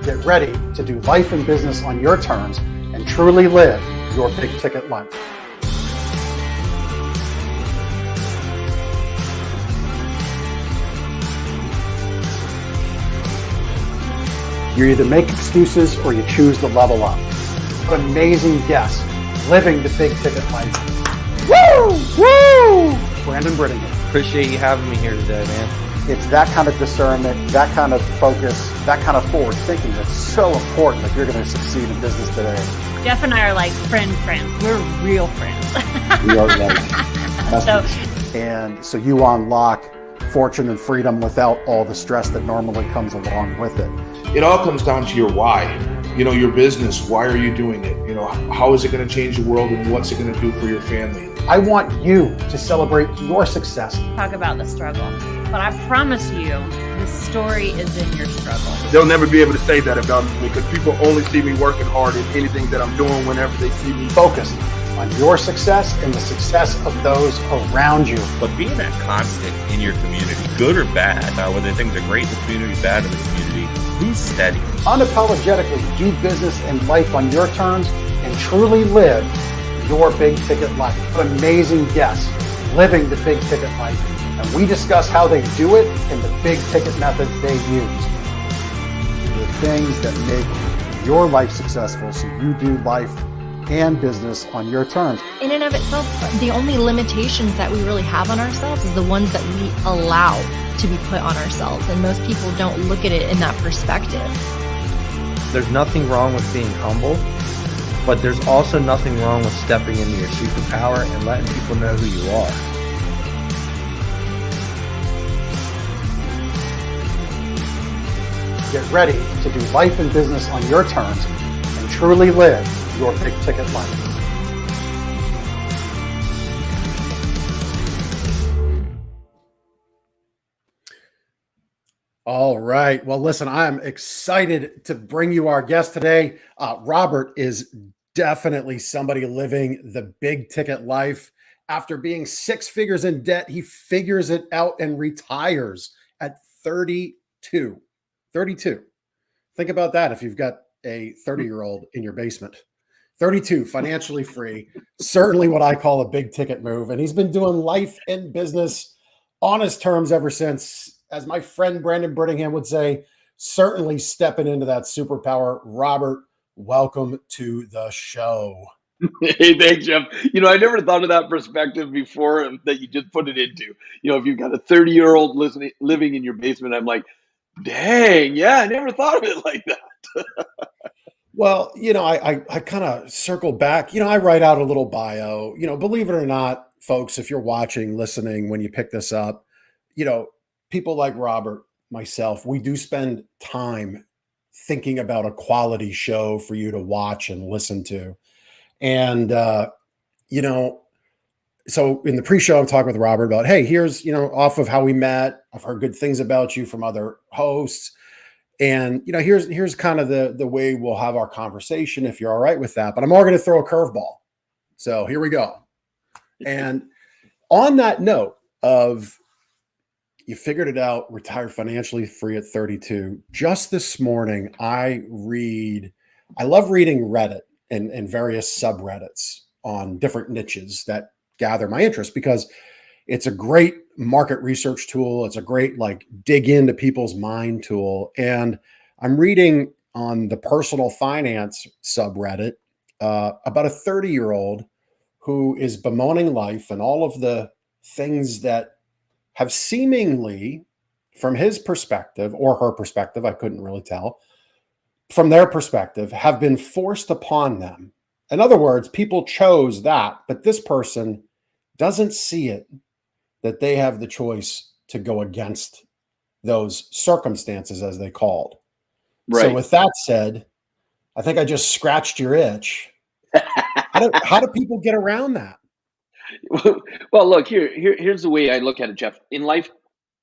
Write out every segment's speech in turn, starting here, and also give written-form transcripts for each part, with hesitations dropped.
Get ready to do life and business on your terms and truly live your big ticket life. You either make excuses or you choose to level up. What amazing guest living the big ticket life. Woo! Woo! Brandon Brittingham. Appreciate you having me here today, man. It's that kind of discernment, that kind of focus, that kind of forward thinking that's so important if you're going to succeed in business today. Jeff and I are like friends. We're real friends. We are so you unlock fortune and freedom without all the stress that normally comes along with it. It all comes down to your why. You know, your business, why are you doing it? You know, how is it going to change the world and what's it going to do for your family? I want you to celebrate your success. Talk about the struggle. But I promise you, the story is in your struggle. They'll never be able to say that about me because people only see me working hard in anything that I'm doing whenever they see me. Focused on your success and the success of those around you. But being that constant in your community, good or bad, whether things are great in the community, bad in the community, who's steady? Unapologetically do business and life on your terms and truly live your big ticket life. What amazing guests living the big ticket life. And we discuss how they do it and the big ticket methods they use. The things that make your life successful so you do life and business on your terms. In and of itself, the only limitations that we really have on ourselves is the ones that we allow to be put on ourselves. And most people don't look at it in that perspective. There's nothing wrong with being humble, but there's also nothing wrong with stepping into your superpower and letting people know who you are. Get ready to do life and business on your terms and truly live your big ticket life. All right. Well, listen, I'm excited to bring you our guest today. Robert is definitely somebody living the big ticket life. After being 6 figures in debt, he figures it out and retires at 32. 32. Think about that if you've got a 30-year-old in your basement. 32, financially free. Certainly what I call a big ticket move. And he's been doing life and business on his terms ever since. As my friend Brandon Brittingham would say, certainly stepping into that superpower. Robert, welcome to the show. Hey, thanks, Jeff. You know, I never thought of that perspective before that you just put it into. You know, if you've got a 30-year-old living in your basement, I'm like, dang, yeah, I never thought of it like that. Well, you know, I kind of circle back. You know, I write out a little bio. You know, believe it or not, folks, if you're watching, listening, when you pick this up, you know, people like Robert, myself, we do spend time thinking about a quality show for you to watch and listen to. And, you know, so in the pre-show, I'm talking with Robert about, hey, here's, you know, off of how we met. I've heard good things about you from other hosts. And, you know, here's kind of the way we'll have our conversation, if you're all right with that. But I'm more going to throw a curveball. So here we go. And on that note of you figured it out, retired financially free at 32. Just this morning, I love reading Reddit and various subreddits on different niches that gather my interest because it's a great market research tool. It's a great like dig into people's mind tool. And I'm reading on the personal finance subreddit about a 30-year-old who is bemoaning life and all of the things that have seemingly, from his perspective or her perspective, I couldn't really tell, from their perspective, have been forced upon them. In other words, people chose that, but this person doesn't see it, that they have the choice to go against those circumstances, as they called. Right. So with that said, I think I just scratched your itch. How do people get around that? Well, look, here's the way I look at it, Jeff. In life,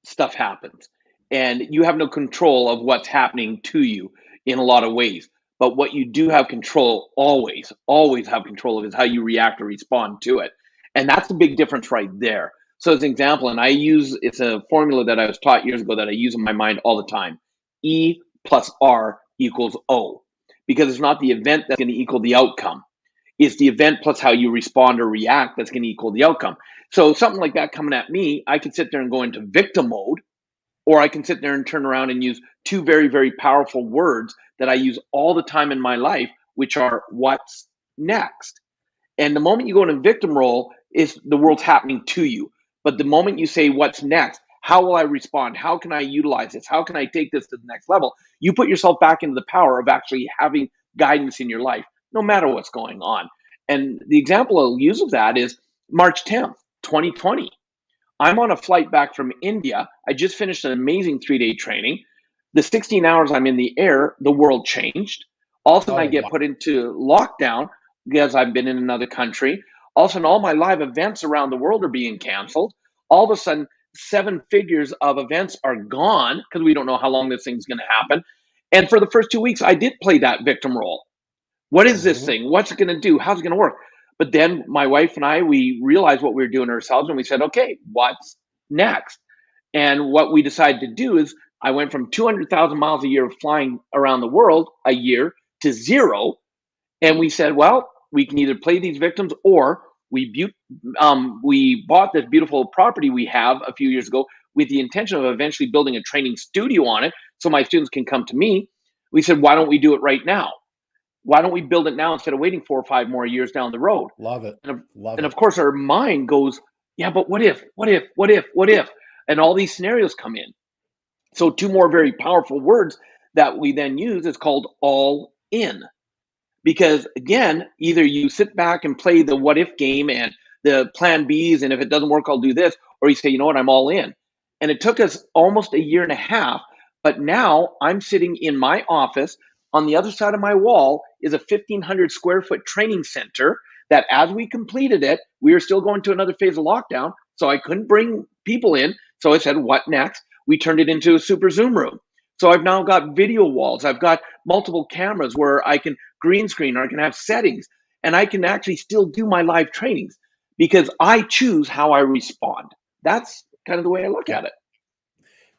stuff happens, and you have no control of what's happening to you in a lot of ways. But what you do have control, always have control of, is how you react or respond to it. And that's a big difference right there. So as an example, and it's a formula that I was taught years ago that I use in my mind all the time. E plus R equals O, because it's not the event that's going to equal the outcome. It's the event plus how you respond or react that's going to equal the outcome. So something like that coming at me, I could sit there and go into victim mode, or I can sit there and turn around and use two very, very powerful words that I use all the time in my life, which are what's next. And the moment you go into victim role, is the world's happening to you. But the moment you say what's next, how will I respond? How can I utilize this? How can I take this to the next level? You put yourself back into the power of actually having guidance in your life, no matter what's going on. And the example I'll use of that is March 10th, 2020. I'm on a flight back from India. I just finished an amazing 3-day training. The 16 hours I'm in the air, the world changed. All of a sudden, I get wow. put into lockdown because I've been in another country. All of a sudden, all my live events around the world are being canceled. All of a sudden, 7 figures of events are gone because we don't know how long this thing's going to happen. And for the first 2 weeks, I did play that victim role. What is this Mhm. thing? What's it going to do? How's it going to work? But then my wife and I, we realized what we were doing ourselves, and we said, okay, what's next? And what we decided to do is I went from 200,000 miles a year of flying around the world a year to 0. And we said, well, we can either play these victims, or we bought this beautiful property we have a few years ago with the intention of eventually building a training studio on it so my students can come to me. We said, why don't we do it right now? Why don't we build it now instead of waiting 4 or 5 more years down the road? Love it. And of, Love and it. of course, our mind goes, yeah, but what if, what if, what if, what if? And all these scenarios come in. So, two more very powerful words that we then use is called all in. Because again, either you sit back and play the what if game and the plan Bs, and if it doesn't work, I'll do this, or you say, you know what, I'm all in. And it took us almost a year and a half, but now I'm sitting in my office. On the other side of my wall is a 1,500 square foot training center that, as we completed it, we were still going to another phase of lockdown. So I couldn't bring people in. So I said, what next? We turned it into a super Zoom room. So I've now got video walls. I've got multiple cameras where I can green screen, or I can have settings, and I can actually still do my live trainings because I choose how I respond. That's kind of the way I look Yeah. at it.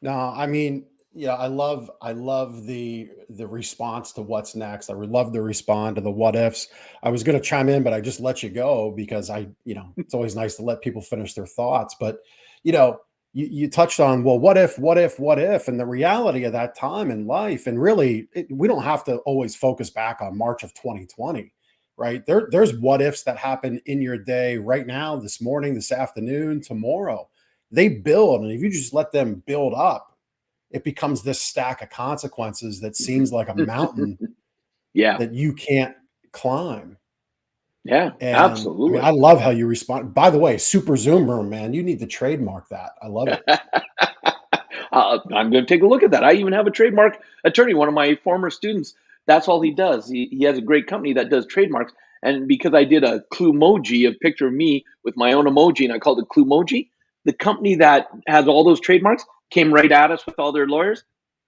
No, I mean, yeah, I love the response to what's next. I would love to respond to the what ifs. I was going to chime in, but I just let you go because it's always nice to let people finish their thoughts. But you know, you touched on, well, what if, what if, what if, and the reality of that time in life. And really, we don't have to always focus back on March of 2020, right? There's what ifs that happen in your day right now, this morning, this afternoon, tomorrow. They build, and if you just let them build up, it becomes this stack of consequences that seems like a mountain Yeah, that you can't climb. yeah, And I mean, absolutely. I love how you respond. By the way, super Zoom room, man, you need to trademark that. I love it. I'm going to take a look at that. I even have a trademark attorney, one of my former students. That's all he does. He has a great company that does trademarks. And because I did a Cluemoji, a picture of me with my own emoji, and I called it Cluemoji, the company that has all those trademarks came right at us with all their lawyers.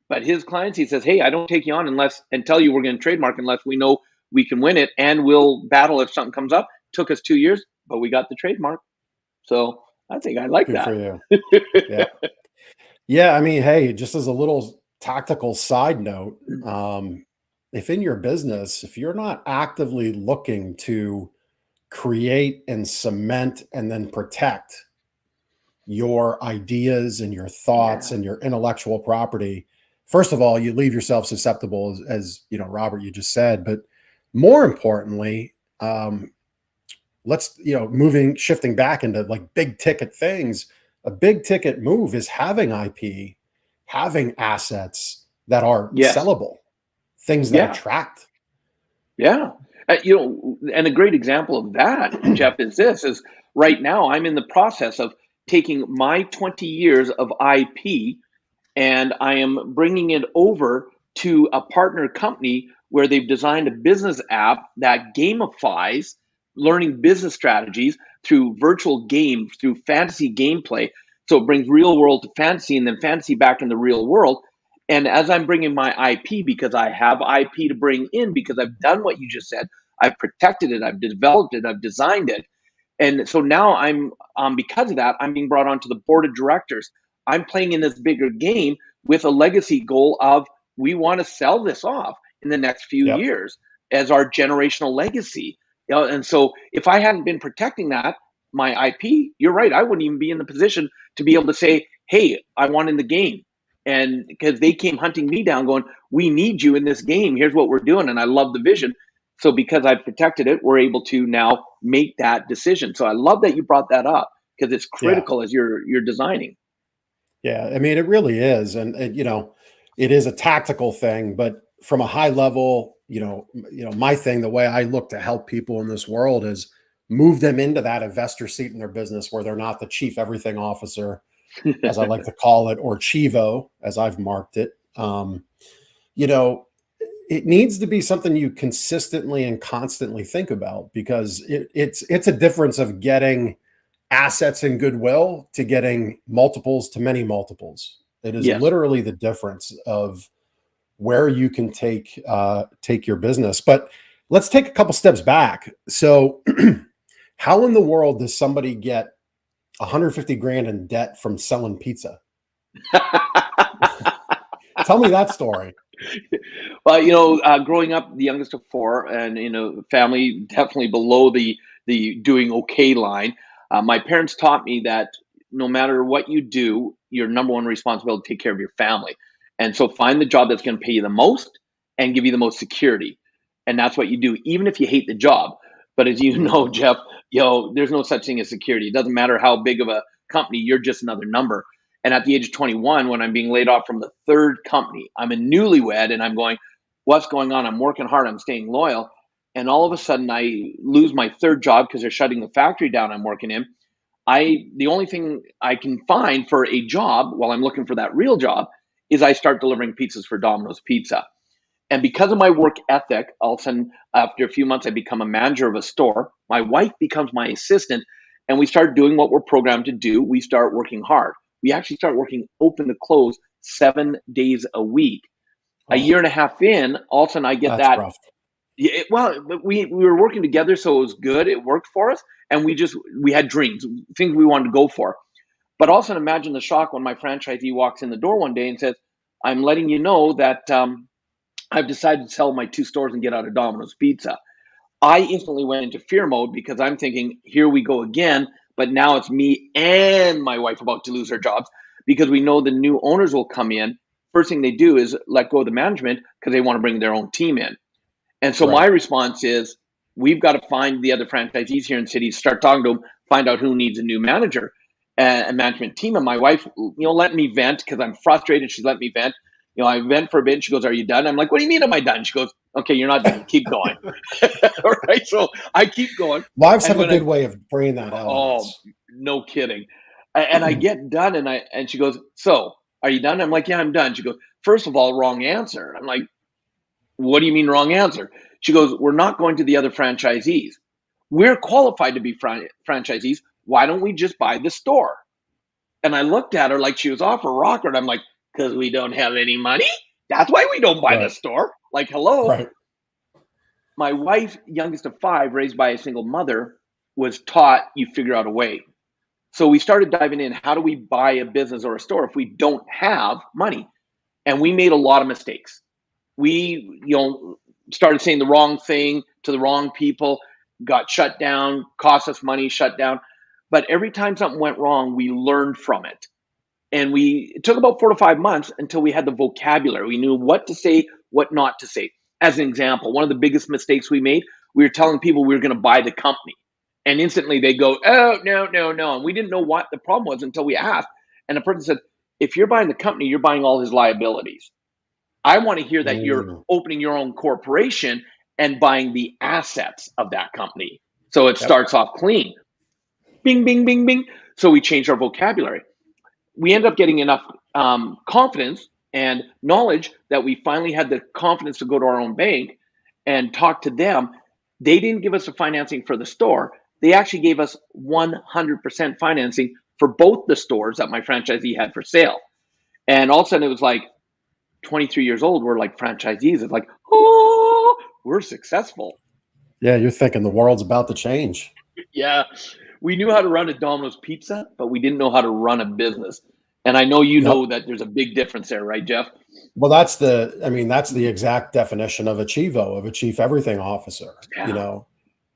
But his clients, he says, hey, I don't take you on unless and tell you we're going to trademark unless we know we can win it, and we'll battle if something comes up. Took us 2 years, but we got the trademark. So I think I like Good for that. you. Yeah. Yeah. I mean, hey, just as a little tactical side note, if in your business, if you're not actively looking to create and cement and then protect your ideas and your thoughts Yeah. and your intellectual property, first of all, you leave yourself susceptible, as Robert, you just said. But more importantly, let's shifting back into like big ticket things. A big ticket move is having IP, having assets that are Yes. sellable, things that Yeah. attract. Yeah. And a great example of that, Jeff, is right now I'm in the process of taking my 20 years of IP, and I am bringing it over to a partner company where they've designed a business app that gamifies learning business strategies through virtual games, through fantasy gameplay. So it brings real world to fantasy and then fantasy back in the real world. And as I'm bringing my IP, because I have IP to bring in, because I've done what you just said, I've protected it, I've developed it, I've designed it. And so now because of that, I'm being brought onto the board of directors. I'm playing in this bigger game with a legacy goal of we want to sell this off in the next few Yep. years as our generational legacy. And so if I hadn't been protecting that, my IP, you're right, I wouldn't even be in the position to be able to say, hey, I want in the game. And because they came hunting me down going, we need you in this game. Here's what we're doing. And I love the vision. So because I've protected it, we're able to now make that decision. So I love that you brought that up because it's Yeah. critical as you're designing. Yeah. I mean, it really is. And it is a tactical thing, but from a high level, my thing, the way I look to help people in this world is move them into that investor seat in their business where they're not the chief everything officer, as I like to call it, or Chivo, as I've marked it. It needs to be something you consistently and constantly think about, because it's a difference of getting assets and goodwill to getting multiples to many multiples. It is Yes. literally the difference of where you can take your business. But let's take a couple steps back. So how in the world does somebody get 150 grand in debt from selling pizza? Tell me that story. Well, growing up the youngest of four, and family definitely below the doing okay line. My parents taught me that no matter what you do, your number one responsibility is to take care of your family. And so find the job that's going to pay you the most and give you the most security. And that's what you do, even if you hate the job. But as you know, Jeff, there's no such thing as security. It doesn't matter how big of a company, you're just another number. And at the age of 21, when I'm being laid off from the third company, I'm a newlywed and I'm going, what's going on? I'm working hard. I'm staying loyal. And all of a sudden I lose my third job because they're shutting the factory down I'm working in. The only thing I can find for a job while I'm looking for that real job is I start delivering pizzas for Domino's Pizza. And because of my work ethic, all of a sudden, after a few months, I become a manager of a store. My wife becomes my assistant, and we start doing what we're programmed to do. We start working hard. We actually start working open to close 7 days a week. A year and a half in, all of a sudden I get That's that. rough. Yeah, but we were working together, so it was good. It worked for us, and we had dreams, things we wanted to go for. But also imagine the shock when my franchisee walks in the door one day and says, "I'm letting you know that I've decided to sell my 2 stores and get out of Domino's Pizza." I instantly went into fear mode because I'm thinking, here we go again. But now it's me and my wife about to lose our jobs because we know the new owners will come in. First thing they do is let go of the management because they want to bring their own team in. And so my Right. response is, we've got to find the other franchisees here in cities, start talking to them, find out who needs a new manager and management team. And my wife, let me vent because I'm frustrated. She's let me vent. I vent for a bit. She goes, "Are you done?" I'm like, "What do you mean, am I done?" She goes, "Okay, you're not done. Keep going." All right. So I keep going. Wives And have a when good way of bringing that out of oh, us. no kidding. And I get done and she goes, "So are you done?" I'm like, "Yeah, I'm done." She goes, "First of all, wrong answer." I'm like, "What do you mean wrong answer?" She goes, "We're not going to the other franchisees. We're qualified to be franchisees. Why don't we just buy the store?" And I looked at her like she was off her rocker. And I'm like, "Because we don't have any money? That's why we don't buy the Right. store." Like, hello. Right. My wife, youngest of 5, raised by a single mother, was taught you figure out a way. So we started diving in. How do we buy a business or a store if we don't have money? And we made a lot of mistakes. We, started saying the wrong thing to the wrong people, got shut down, cost us money, shut down. But every time something went wrong, we learned from it. And it took about 4 to 5 months until we had the vocabulary. We knew what to say, what not to say. As an example, one of the biggest mistakes we made, we were telling people we were going to buy the company. And instantly they go, "Oh, no, no, no." And we didn't know what the problem was until we asked. And the person said, "If you're buying the company, you're buying all his liabilities. I want to hear that you're Mm. opening your own corporation and buying the assets of that company." So it Yep. starts off clean. Bing, bing, bing, bing. So we changed our vocabulary. We ended up getting enough confidence and knowledge that we finally had the confidence to go to our own bank and talk to them. They didn't give us the financing for the store. They actually gave us 100% financing for both the stores that my franchisee had for sale. And all of a sudden it was like 23 years old. We're like franchisees. It's like, oh, we're successful. Yeah, you're thinking the world's about to change. Yeah. We knew how to run a Domino's Pizza, but we didn't know how to run a business. And I know you Yep. know that there's a big difference there, right, Jeff? Well, that's the exact definition of a Chivo, of a chief everything officer. Yeah. You know,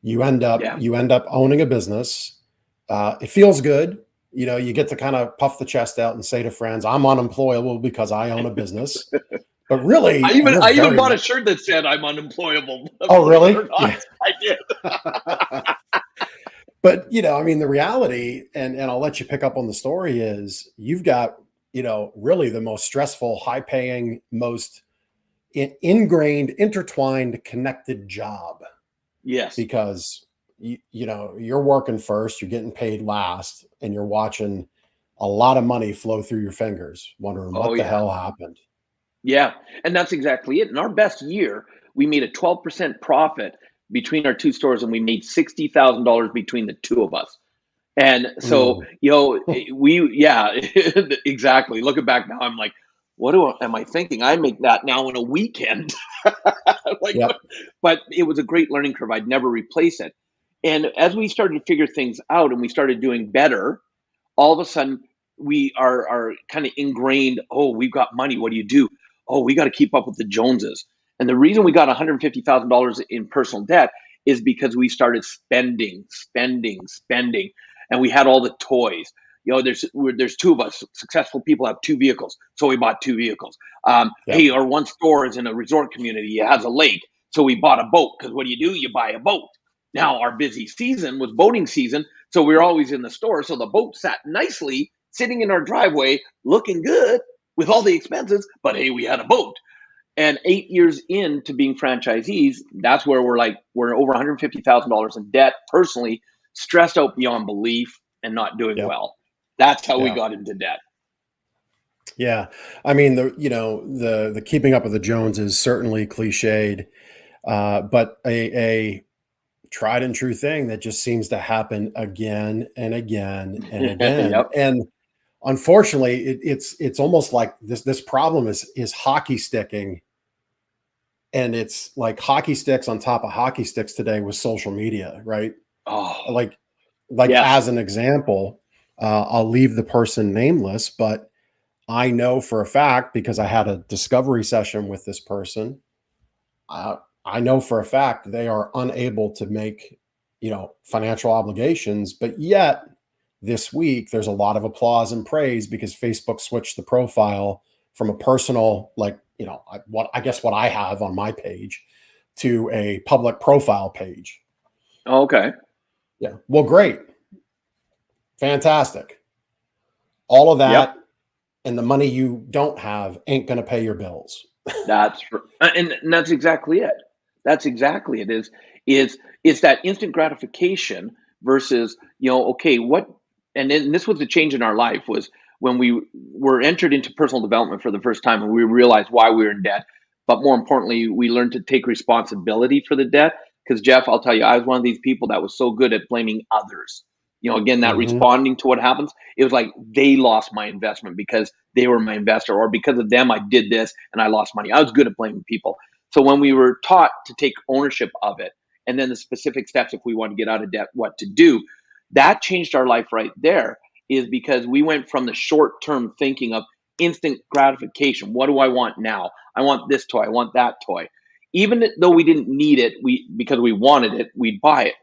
you end up Yeah. owning a business. It feels good. You know, you get to kind of puff the chest out and say to friends, "I'm unemployable because I own a business." But really, you're I even very bought much. a shirt that said I'm unemployable. Oh, Believe it really? or not, Yeah. I did. But the reality, and I'll let you pick up on the story, is you've got really the most stressful, high paying, most ingrained, intertwined, connected job, Yes. because you're working first, you're getting paid last, and you're watching a lot of money flow through your fingers, wondering Oh what the yeah. hell happened. Yeah, and that's exactly it. In our best year, we made a 12% profit between our two stores, and we made $60,000 between the two of us. And so, Mm. yeah, exactly. Looking back now, I'm like, am I thinking? I make that now in a weekend. Like, Yep. but it was a great learning curve. I'd never replace it. And as we started to figure things out and we started doing better, all of a sudden we are kind of ingrained. Oh, we've got money. What do you do? Oh, we got to keep up with the Joneses. And the reason we got $150,000 in personal debt is because we started spending, and we had all the toys. There's two of us. Successful people have two vehicles, so we bought two vehicles. Yep. Hey, our one store is in a resort community. It has a lake, so we bought a boat. Because what do? You buy a boat. Now our busy season was boating season, so we were always in the store. So the boat sat nicely, sitting in our driveway, looking good with all the expenses. But hey, we had a boat. And 8 years into being franchisees, that's where we're over $150,000 in debt, personally, stressed out beyond belief, and not doing Yep. well. That's how we Yeah. got into debt. Yeah. I mean, the keeping up with the Joneses, certainly cliched, but a tried and true thing that just seems to happen again and again and again. Yep. And unfortunately, it's almost like this problem is hockey sticking, and it's like hockey sticks on top of hockey sticks today with social media, right? Oh, Like yes. as an example, I'll leave the person nameless, but I know for a fact, because I had a discovery session with this person. I know for a fact they are unable to make, financial obligations, but yet this week there's a lot of applause and praise because Facebook switched the profile from a personal, like, what I have on my page to a public profile page. Okay. Yeah. Well, great. Fantastic. All of Yep. that and the money you don't have ain't going to pay your bills. And that's exactly it. That's exactly it. Is that instant gratification versus okay, what? And then this was the change in our life, was when we were entered into personal development for the first time, and we realized why we were in debt. But more importantly, we learned to take responsibility for the debt. Because Jeff, I'll tell you, I was one of these people that was so good at blaming others. Again, that Mhm. responding to what happens, it was like they lost my investment because they were my investor, or because of them I did this and I lost money. I was good at blaming people. So when we were taught to take ownership of it, and then the specific steps if we want to get out of debt, what to do, that changed our life right there. Is because we went from the short term thinking of instant gratification. What do I want now? I want this toy. I want that toy. Even though we didn't need it, because we wanted it, we'd buy it.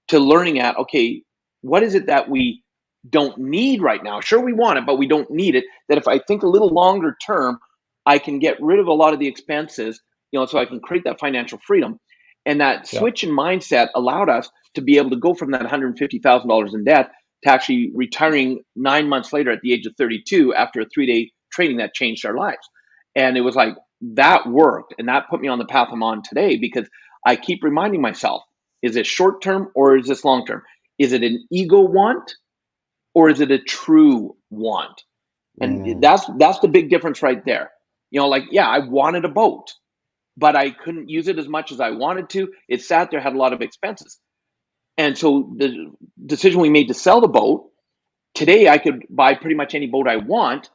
To learning at, okay, what is it that we don't need right now? Sure, we want it, but we don't need it. That if I think a little longer term, I can get rid of a lot of the expenses, so I can create that financial freedom. And that Yep. switch in mindset allowed us to be able to go from that $150,000 in debt to actually retiring 9 months later at the age of 32 after a 3-day training that changed our lives. And it was like, that worked. And that put me on the path I'm on today, because I keep reminding myself, is it short term or is this long term? Is it an ego want or is it a true want? And Mm. that's the big difference right there. Yeah, I wanted a boat, but I couldn't use it as much as I wanted to. It sat there, had a lot of expenses. And so the decision we made to sell the boat, today I could buy pretty much any boat I want.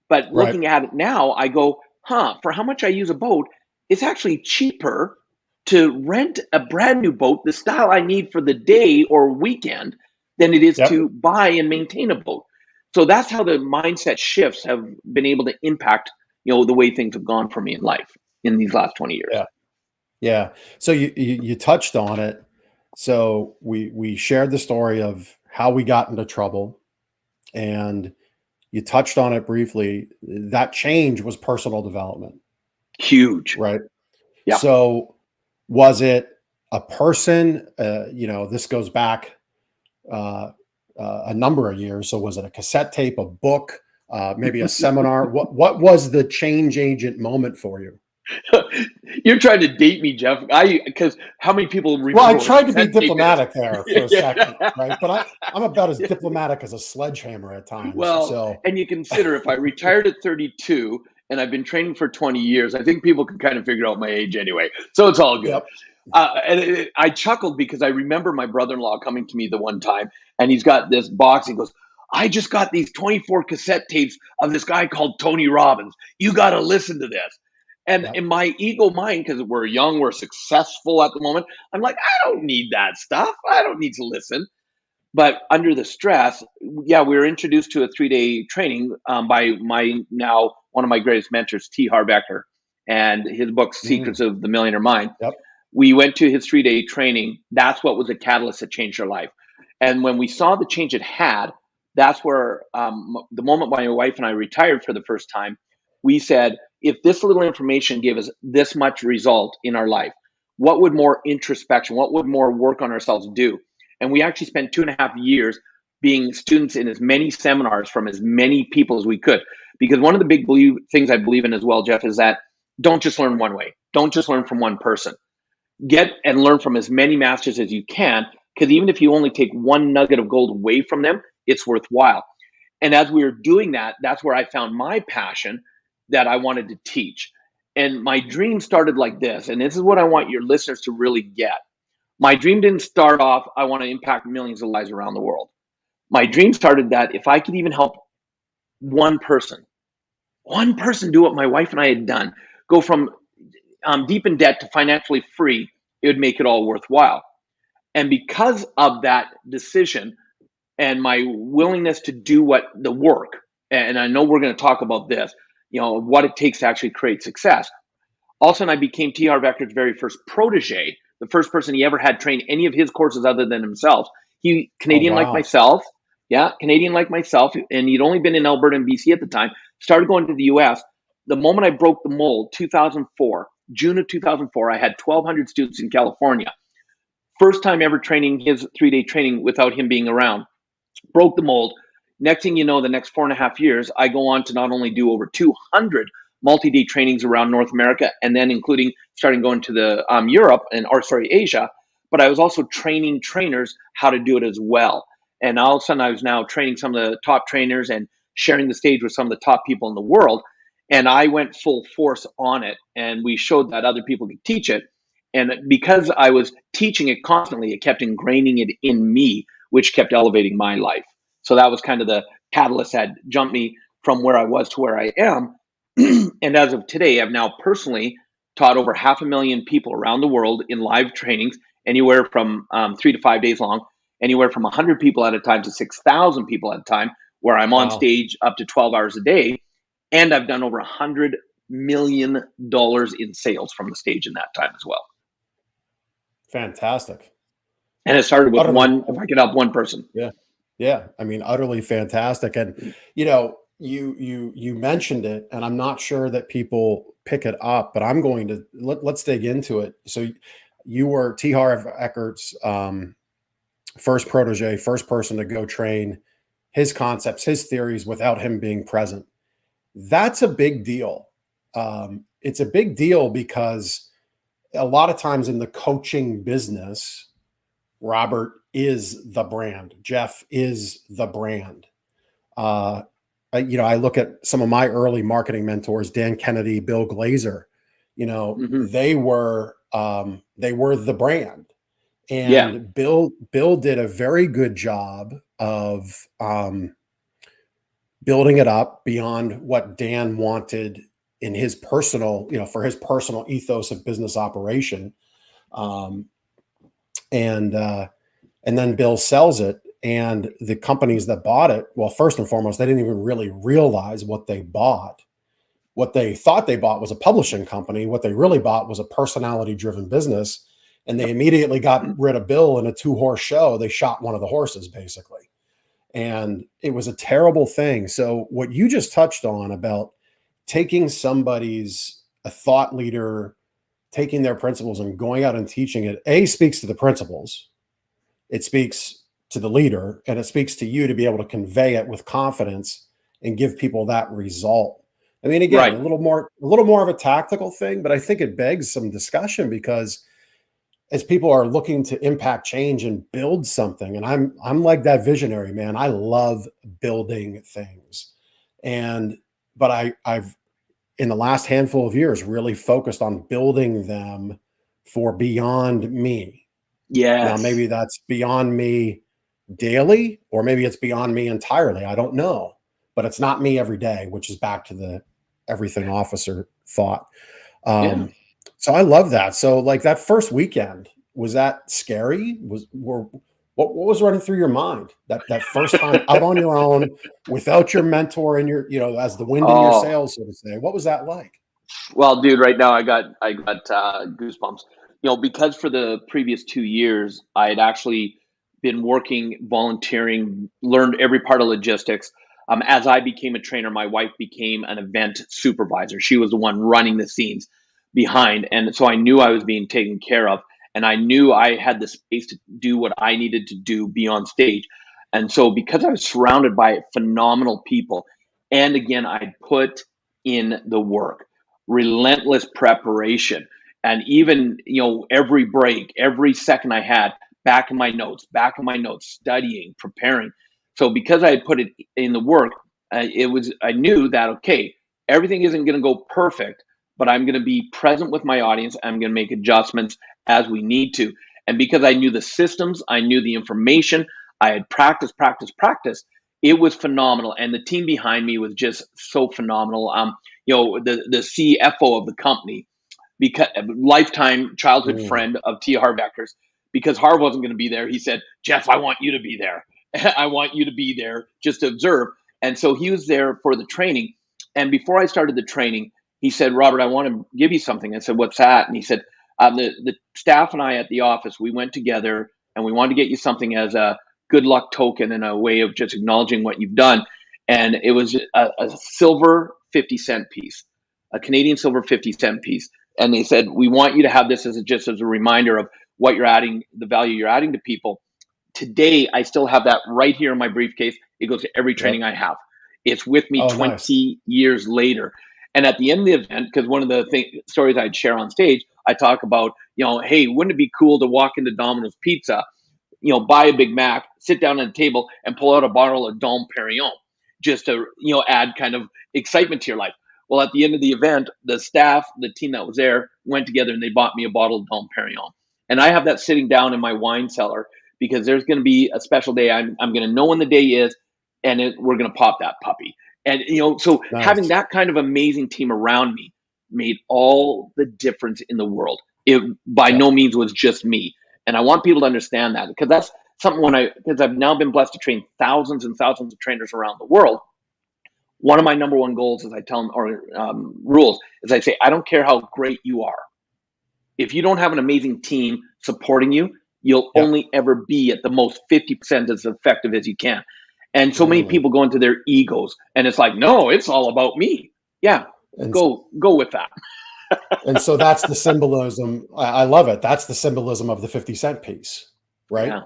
But Right. looking at it now, I go, for how much I use a boat, it's actually cheaper to rent a brand new boat, the style I need for the day or weekend, than it is Yep. to buy and maintain a boat. So that's how the mindset shifts have been able to impact the way things have gone for me in life in these last 20 years. Yeah. Yeah. So you touched on it. So we shared the story of how we got into trouble, and you touched on it briefly. That change was personal development, Huge. right? Yeah. So was it a person? This goes back a number of years. So was it a cassette tape, a book, maybe a seminar? What was the change agent moment for you? You're trying to date me, Jeff. Because how many people remember? Well, I what tried to be cassette tape is? diplomatic there for a second, Yeah. right? But I'm about as diplomatic as a sledgehammer at times. Well, So and you consider if I retired at 32 and I've been training for 20 years, I think people can kind of figure out my age anyway. So it's all good. yep. I chuckled because I remember my brother-in-law coming to me the one time, and he's got this box. He goes, I just got these 24 cassette tapes of this guy called Tony Robbins. You got to listen to this. And Yep. in my ego mind, because we're young, we're successful at the moment, I'm like, I don't need that stuff. I don't need to listen. But under the stress, yeah, we were introduced to a 3-day training by now one of my greatest mentors, T. Harv Eker, and his book, Secrets of the Millionaire Mind. Yep. We went to his 3-day training. That's what was a catalyst that changed our life. And when we saw the change it had, that's where the moment my wife and I retired for the first time, we said, if this little information gave us this much result in our life, what would more introspection, what would more work on ourselves do? And we actually spent 2.5 years being students in as many seminars from as many people as we could. Because one of the big things I believe in as well, Jeff, is that don't just learn one way. Don't just learn from one person. Get and learn from as many masters as you can, because even if you only take one nugget of gold away from them, it's worthwhile. And as we were doing that, that's where I found my passion that I wanted to teach. And my dream started like this. And this is what I want your listeners to really get. My dream didn't start off, I want to impact millions of lives around the world. My dream started that if I could even help one person do what my wife and I had done, go from deep in debt to financially free, it would make it all worthwhile. And because of that decision and my willingness to do the work, and I know we're going to talk about this, what it takes to actually create success. All of a sudden, I became T. Harv Eker's very first protege, the first person he ever had train any of his courses other than himself. He Canadian like myself, Canadian like myself, and he'd only been in Alberta and BC at the time. Started going to the U.S. The moment I broke the mold, 2004, June of 2004, I had 1,200 students in California. First time ever training his 3-day training without him being around. Broke the mold. Next thing you know, the next 4.5 years, I go on to not only do over 200 multi-day trainings around North America, and then including starting going to the Asia, but I was also training trainers how to do it as well. And all of a sudden, I was now training some of the top trainers and sharing the stage with some of the top people in the world. And I went full force on it, and we showed that other people could teach it. And because I was teaching it constantly, it kept ingraining it in me, which kept elevating my life. So that was kind of the catalyst that jumped me from where I was to where I am. And as of today, I've now personally taught over 500,000 people around the world in live trainings, anywhere from 3 to 5 days long, anywhere from 100 people at a time to 6,000 people at a time, where I'm on stage up to 12 hours a day. And I've done over $100 million in sales from the stage in that time as well. Fantastic. And it started with if I could help one person. Yeah. Yeah. I mean, utterly fantastic. And, you mentioned it, and I'm not sure that people pick it up, but I'm going to let's dig into it. So you were T. Harv Eker's first protege, first person to go train his concepts, his theories without him being present. That's a big deal. It's a big deal because a lot of times in the coaching business, Robert is the brand. Jeff is the brand. I look at some of my early marketing mentors, Dan Kennedy, Bill Glazer, they were the brand. And Bill did a very good job of building it up beyond what Dan wanted in his personal, for his personal ethos of business operation. And then Bill sells it, and the companies that bought it, well, first and foremost, they didn't even really realize what they bought. what they thought they bought was a publishing company. What they really bought was a personality driven business. And they immediately got rid of Bill in a 2-horse show. They shot one of the horses basically. And it was a terrible thing. So what you just touched on about taking a thought leader, taking their principles and going out and teaching it, speaks to the principles. It speaks to the leader, and it speaks to you to be able to convey it with confidence and give people that result. I mean, again, Right. a little more of a tactical thing, but I think it begs some discussion because as people are looking to impact change and build something, and I'm like that visionary, man. I love building things. But I've in the last handful of years really focused on building them for beyond me. Yes. Now, maybe that's beyond me daily, or maybe it's beyond me entirely. I don't know, but it's not me every day, which is back to the everything officer thought. So I love that. So like that first weekend, was that scary? What was running through your mind that first time out on your own without your mentor and your, as the wind in your sails, so to say? What was that like? Well, dude, right now I got goosebumps. Because for the previous 2 years, I had actually been working, volunteering, learned every part of logistics. As I became a trainer, my wife became an event supervisor. She was the one running the scenes behind, and so I knew I was being taken care of, and I knew I had the space to do what I needed to do, be on stage. And so, because I was surrounded by phenomenal people, and again, I put in the work, relentless preparation, and even every break, every second I had, back in my notes, studying, preparing. So because I had put it in the work, I knew that, okay, everything isn't going to go perfect, but I'm going to be present with my audience. I'm going to make adjustments as we need to. And because I knew the systems, I knew the information, I had practiced. It was phenomenal. And the team behind me was just so phenomenal. The CFO of the company, because lifetime childhood friend of Tia Harvecker's, because Harv wasn't going to be there. He said, Jeff, I want you to be there. I want you to be there just to observe. And so he was there for the training. And before I started the training, he said, Robert, I want to give you something. I said, what's that? And he said, the staff and I at the office, we went together and we wanted to get you something as a good luck token and a way of just acknowledging what you've done. And it was a silver 50-cent piece, a Canadian silver 50-cent piece. And they said, we want you to have this as a reminder of what you're adding, the value you're adding to people. Today, I still have that right here in my briefcase. It goes to every training I have. It's with me 20 years later. And at the end of the event, because one of the stories I'd share on stage, I talk about, hey, wouldn't it be cool to walk into Domino's Pizza, buy a Big Mac, sit down at a table and pull out a bottle of Dom Perignon just to, add kind of excitement to your life. Well, at the end of the event, the staff, the team that was there, went together and they bought me a bottle of Dom Perignon. And I have that sitting down in my wine cellar because there's going to be a special day. I'm going to know when the day is, and we're going to pop that puppy. And, so having that kind of amazing team around me made all the difference in the world. It by no means was just me. And I want people to understand that, because that's something because I've now been blessed to train thousands and thousands of trainers around the world. One of my number one goals, as I tell them, or rules, is I say, I don't care how great you are. If you don't have an amazing team supporting you, you'll only ever be at the most 50% as effective as you can. And so many people go into their egos, and it's like, no, it's all about me. Yeah, go with that. And so that's the symbolism. I love it. That's the symbolism of the 50-cent piece, right?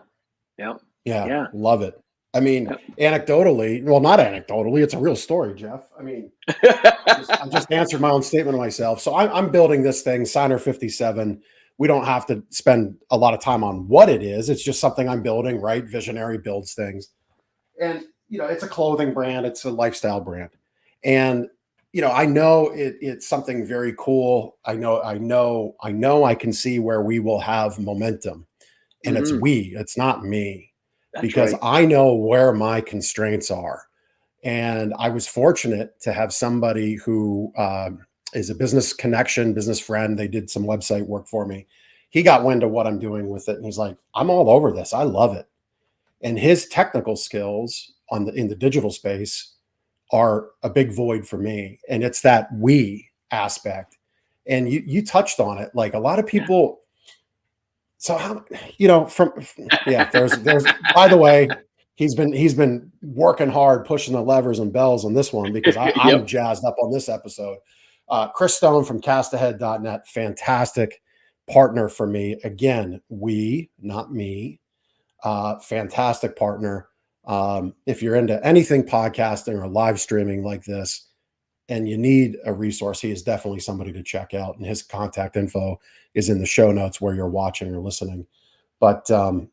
Yeah. Love it. I mean, anecdotally, well, not anecdotally, it's a real story, Jeff. I mean, I just answered my own statement to myself. So I'm building this thing, Signer 57. We don't have to spend a lot of time on what it is. It's just something I'm building, right? Visionary builds things. And, it's a clothing brand. It's a lifestyle brand. And, I know it's something very cool. I know I can see where we will have momentum, and it's not me. That's because right. I know where my constraints are. And I was fortunate to have somebody who is a business connection, business friend. They did some website work for me. He got wind of what I'm doing with it. And he's like, I'm all over this. I love it. And his technical skills in the digital space are a big void for me. And it's that we aspect. And you touched on it. Like a lot of people. So how, there's, by the way, he's been working hard, pushing the levers and bells on this one because I'm Yep. jazzed up on this episode. Chris Stone from castahead.net, fantastic partner for me. Again, we, not me, fantastic partner. If you're into anything podcasting or live streaming like this and you need a resource, he is definitely somebody to check out. And his contact info is in the show notes where you're watching or listening. But a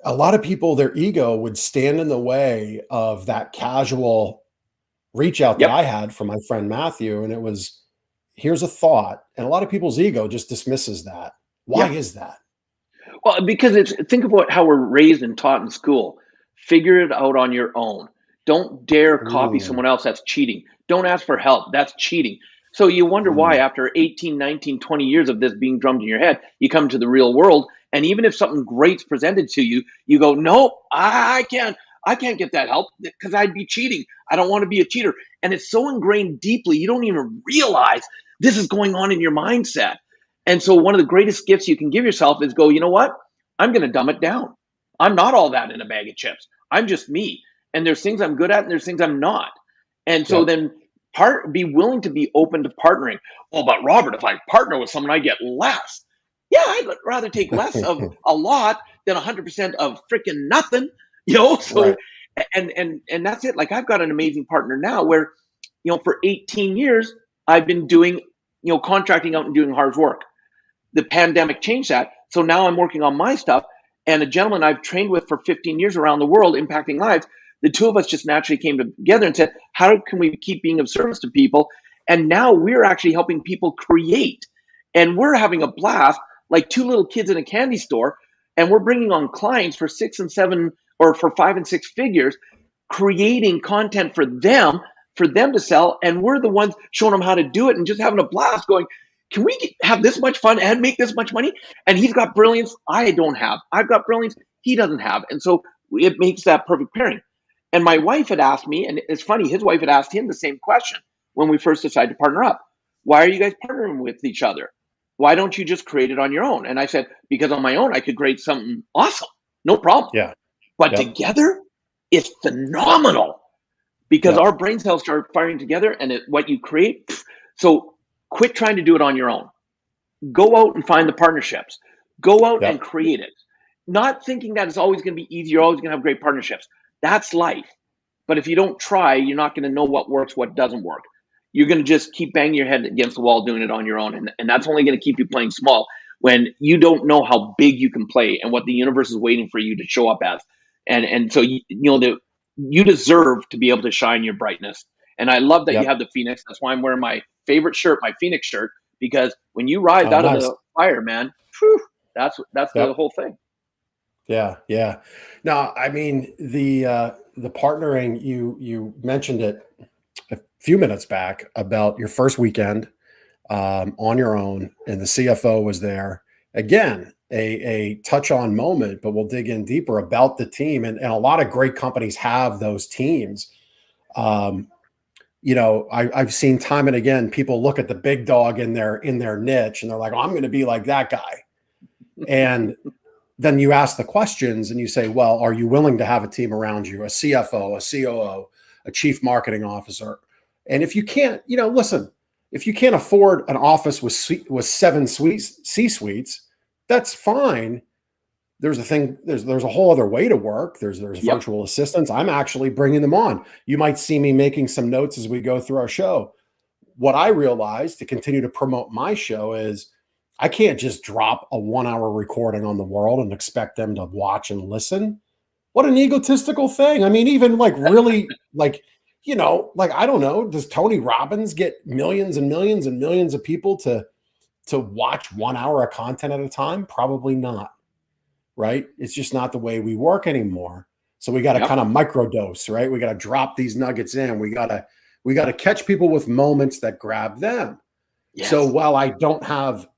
lot of people, their ego would stand in the way of that casual reach out that Yep. I had from my friend Matthew. And it was, here's a thought. And a lot of people's ego just dismisses that. Why is that? Well, because think about how we're raised and taught in school. Figure it out on your own. Don't dare copy someone else. That's cheating. Don't ask for help. That's cheating. So you wonder why after 18, 19, 20 years of this being drummed in your head, you come to the real world. And even if something great's presented to you, you go, no, I can't get that help because I'd be cheating. I don't want to be a cheater. And it's so ingrained deeply, you don't even realize this is going on in your mindset. And so one of the greatest gifts you can give yourself is go, you know what? I'm going to dumb it down. I'm not all that in a bag of chips. I'm just me. And there's things I'm good at and there's things I'm not. And so then be willing to be open to partnering. Well, but Robert, if I partner with someone, I get less. Yeah, I'd rather take less of a lot than 100% of freaking nothing, So, and that's it. Like I've got an amazing partner now where, for 18 years, I've been doing, contracting out and doing hard work. The pandemic changed that. So now I'm working on my stuff. And a gentleman I've trained with for 15 years around the world, impacting lives, the two of us just naturally came together and said, how can we keep being of service to people? And now we're actually helping people create. And we're having a blast, like two little kids in a candy store. And we're bringing on clients for 6 and 7 or for 5 and 6 figures, creating content for them to sell. And we're the ones showing them how to do it and just having a blast going, can we have this much fun and make this much money? And he's got brilliance I don't have. I've got brilliance he doesn't have. And so it makes that perfect pairing. And my wife had asked me, and it's funny, his wife had asked him the same question when we first decided to partner up. Why are you guys partnering with each other? Why don't you just create it on your own? And I said, because on my own, I could create something awesome. No problem. Yeah. But together, it's phenomenal because our brain cells start firing together and what you create. So quit trying to do it on your own. Go out and find the partnerships. Go out and create it. Not thinking that it's always going to be easy. You're always going to have great partnerships. That's life. But if you don't try, you're not going to know what works, what doesn't work. You're going to just keep banging your head against the wall doing it on your own. And that's only going to keep you playing small when you don't know how big you can play and what the universe is waiting for you to show up as. And so, you deserve to be able to shine your brightness. And I love that you have the Phoenix. That's why I'm wearing my favorite shirt, my Phoenix shirt, because when you rise out of the fire, man, that's the whole thing. Yeah. Yeah. Now, I mean, the partnering, you mentioned it a few minutes back about your first weekend on your own, and the CFO was there. Again, a touch on moment, but we'll dig in deeper about the team. And a lot of great companies have those teams. I've seen time and again, people look at the big dog in their niche and they're like, oh, I'm going to be like that guy. And then you ask the questions and you say, well, are you willing to have a team around you, a CFO, a COO, a chief marketing officer? And if you can't, listen, if you can't afford an office with 7 C-suites, that's fine. There's a whole other way to work. There's virtual assistants. I'm actually bringing them on. You might see me making some notes as we go through our show. What I realized to continue to promote my show is I can't just drop a 1-hour recording on the world and expect them to watch and listen. What an egotistical thing. I mean, even really I don't know, does Tony Robbins get millions and millions and millions of people to watch 1 hour of content at a time? Probably not. Right? It's just not the way we work anymore. So we got to kind of microdose, right? We got to drop these nuggets in. We got to catch people with moments that grab them. Yes. So while I don't have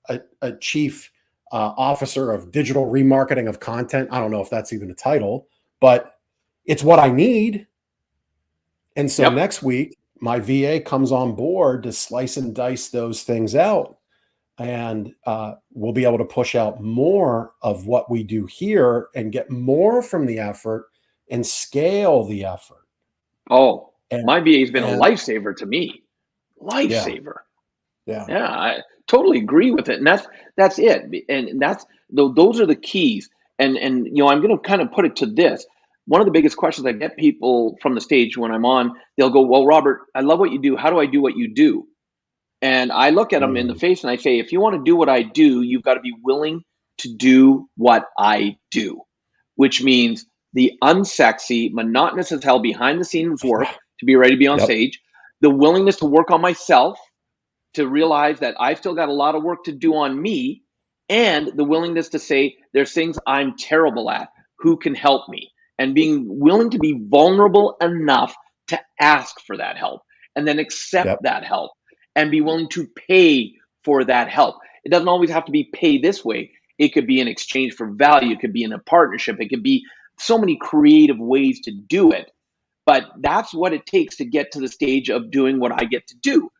a chief officer of digital remarketing of content, I don't know if that's even a title, but it's what I need. And so Yep. next week, my VA comes on board to slice and dice those things out. And we'll be able to push out more of what we do here and get more from the effort and scale the effort. Oh, And, my VA has been a and lifesaver to me. yeah, Lifesaver. yeah, Yeah, I totally agree with it, and that's it, and those are the keys. And I'm going to kind of put it to this. One of the biggest questions I get people from the stage when I'm on, they'll go, "Well, Robert, I love what you do. How do I do what you do?" And I look at them in the mm, face and I say, "If you want to do what I do, you've got to be willing to do what I do," which means the unsexy, monotonous as hell behind the scenes work to be ready to be on yep, stage, the willingness to work on myself, to realize that I've still got a lot of work to do on me, and the willingness to say there's things I'm terrible at. Who can help me? And being willing to be vulnerable enough to ask for that help and then accept yep, that help and be willing to pay for that help. It doesn't always have to be pay this way. It could be in exchange for value. It could be in a partnership. It could be so many creative ways to do it. But that's what it takes to get to the stage of doing what I get to do.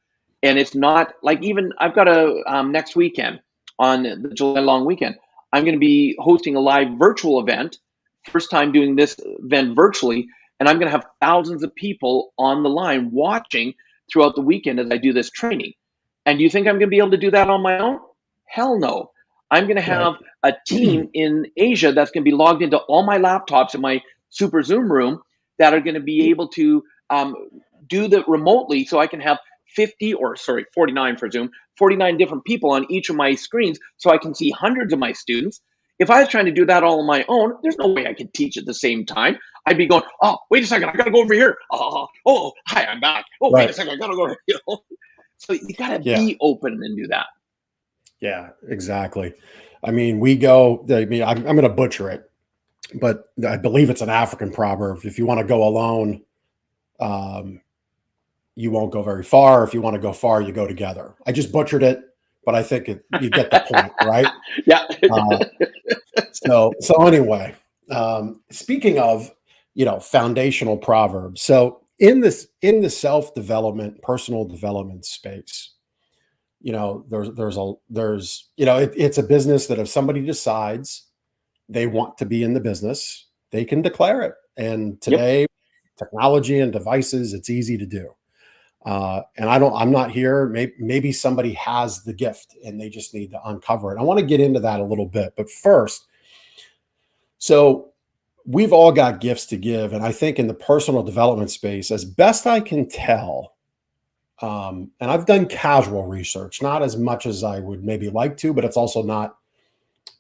And it's not like, even I've got a next weekend on the July long weekend, I'm going to be hosting a live virtual event, first time doing this event virtually, and I'm going to have thousands of people on the line watching throughout the weekend as I do this training. And do you think I'm going to be able to do that on my own? Hell no. I'm going to right, have a team in Asia that's going to be logged into all my laptops in my super Zoom room that are going to be able to do that remotely, so I can have 49 for Zoom, 49 different people on each of my screens, so I can see hundreds of my students. If I was trying to do that all on my own, there's no way I could teach at the same time. I'd be going, "Oh, wait a second, I gotta go over here. Oh, hi, I'm back. Oh, wait a right, second, I gotta go." So you gotta yeah, be open and do that. yeah, exactly. I mean, we go. I mean, I'm going to butcher it, but I believe it's an African proverb. If you want to go alone, um, you won't go very far. If you want to go far, you go together. I just butchered it, but I think you get the point, right? Yeah. Uh, so anyway, speaking of, foundational proverbs. So in the self development, personal development space, it's a business that if somebody decides they want to be in the business, they can declare it. And Yep. today, technology and devices, it's easy to do. And I'm not here. Maybe somebody has the gift and they just need to uncover it. I want to get into that a little bit, but first, so we've all got gifts to give. And I think in the personal development space, as best I can tell, and I've done casual research, not as much as I would maybe like to, but it's also not,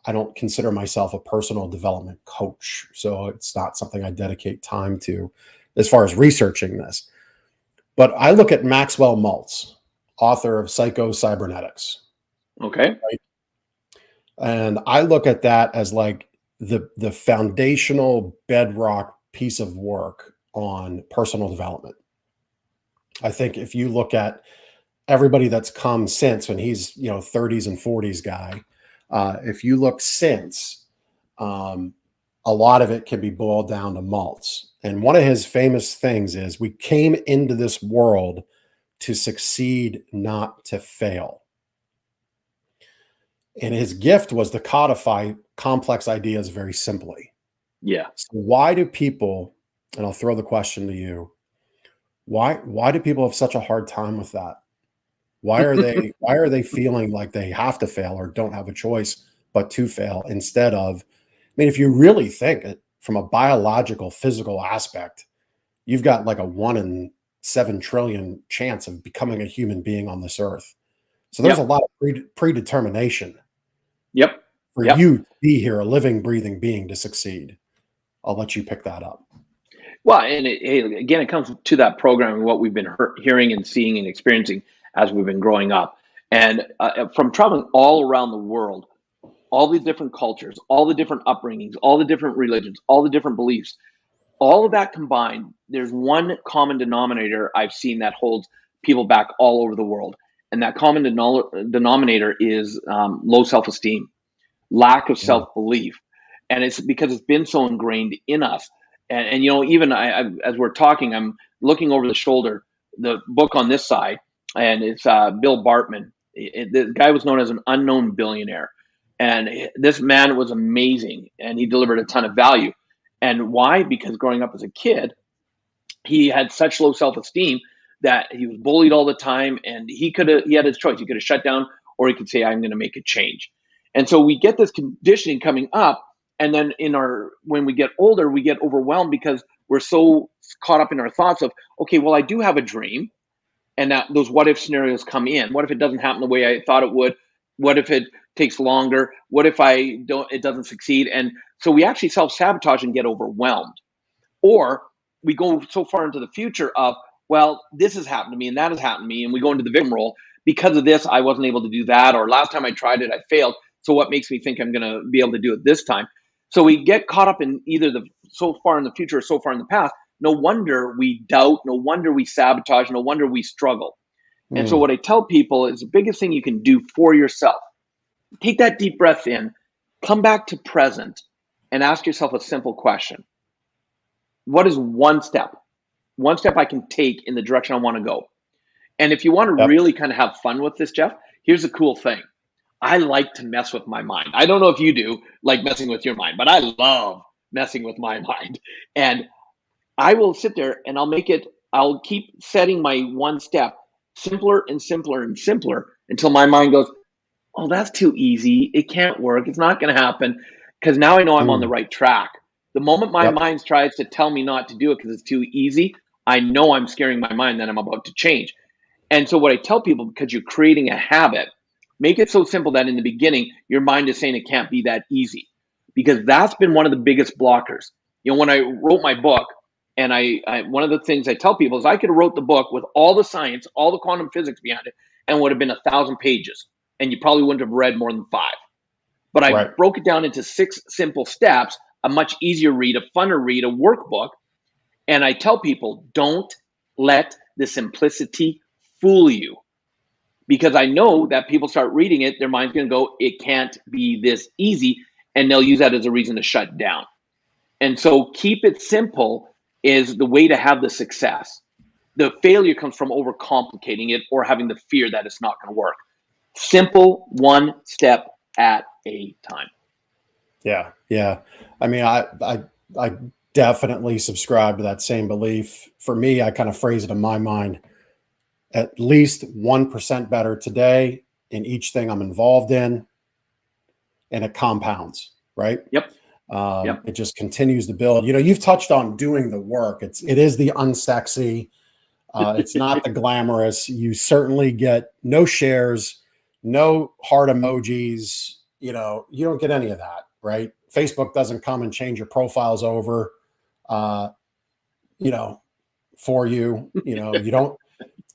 I don't consider myself a personal development coach. So it's not something I dedicate time to as far as researching this. But I look at Maxwell Maltz, author of Psycho Cybernetics, Okay. and I look at that as like the foundational bedrock piece of work on personal development. I think if you look at everybody that's come since, when he's 30s and 40s guy, if you look since, a lot of it can be boiled down to Maltz. And one of his famous things is we came into this world to succeed, not to fail. And his gift was to codify complex ideas very simply. Yeah. So why do people, and I'll throw the question to you, why do people have such a hard time with that? Why are they feeling like they have to fail or don't have a choice but to fail instead of, I mean, if you really think it from a biological, physical aspect, you've got like a 1 in 7 trillion chance of becoming a human being on this earth. So there's Yep. a lot of predetermination Yep. for Yep. you to be here, a living, breathing being to succeed. I'll let you pick that up. Well, and again, it comes to that program and what we've been hearing and seeing and experiencing as we've been growing up. And from traveling all around the world, all the different cultures, all the different upbringings, all the different religions, all the different beliefs, all of that combined, there's one common denominator I've seen that holds people back all over the world. And that common denominator is low self-esteem, lack of Mm, self-belief. And it's because it's been so ingrained in us. And you know, even as we're talking, I'm looking over the shoulder, the book on this side, and it's Bill Bartman. The guy was known as an unknown billionaire, and this man was amazing, and he delivered a ton of value. And why? Because growing up as a kid, he had such low self-esteem that he was bullied all the time, and he had his choice. He could have shut down, or he could say, I'm going to make a change. And so we get this conditioning coming up, and then when we get older, we get overwhelmed because we're so caught up in our thoughts of, okay, well, I do have a dream, and that those what if scenarios come in. What if it doesn't happen the way I thought it would? What if it takes longer? What if it doesn't succeed? And so we actually self-sabotage and get overwhelmed. Or we go so far into the future of, well, this has happened to me and that has happened to me, and we go into the victim role. Because of this, I wasn't able to do that, or last time I tried it, I failed. So what makes me think I'm going to be able to do it this time? So we get caught up in either the so far in the future or so far in the past. No wonder we doubt. No wonder we sabotage. No wonder we struggle. And so what I tell people is the biggest thing you can do for yourself. Take that deep breath in, come back to present, and ask yourself a simple question. What is one step I can take in the direction I want to go? And if you want to really kind of have fun with this, Jeff, here's a cool thing. I like to mess with my mind. I don't know if you do like messing with your mind, but I love messing with my mind. And I will sit there and I'll keep setting my one step simpler and simpler and simpler until my mind goes, oh, that's too easy. It can't work. It's not going to happen. Because now I know I'm on the right track. The moment my mind tries to tell me not to do it because it's too easy, I know I'm scaring my mind that I'm about to change. And so what I tell people, because you're creating a habit, make it so simple that in the beginning, your mind is saying it can't be that easy. Because that's been one of the biggest blockers. You know, when I wrote my book, and one of the things I tell people is I could have wrote the book with all the science, all the quantum physics behind it, and it would have been 1,000 pages. And you probably wouldn't have read more than 5. But I broke it down into 6 simple steps, a much easier read, a funner read, a workbook. And I tell people, don't let the simplicity fool you. Because I know that people start reading it, their mind's going to go, it can't be this easy. And they'll use that as a reason to shut down. And so keep it simple is the way to have the success. The failure comes from overcomplicating it or having the fear that it's not going to work. Simple, one step at a time. Yeah. I mean, I definitely subscribe to that same belief. For me, I kind of phrase it in my mind, at least 1% better today in each thing I'm involved in, and it compounds, right? Yep. It just continues to build. You know, you've touched on doing the work. It is the unsexy. It's not the glamorous. You certainly get no shares, no heart emojis. You know, you don't get any of that, right? Facebook doesn't come and change your profiles over, you know, for you. You know, you don't.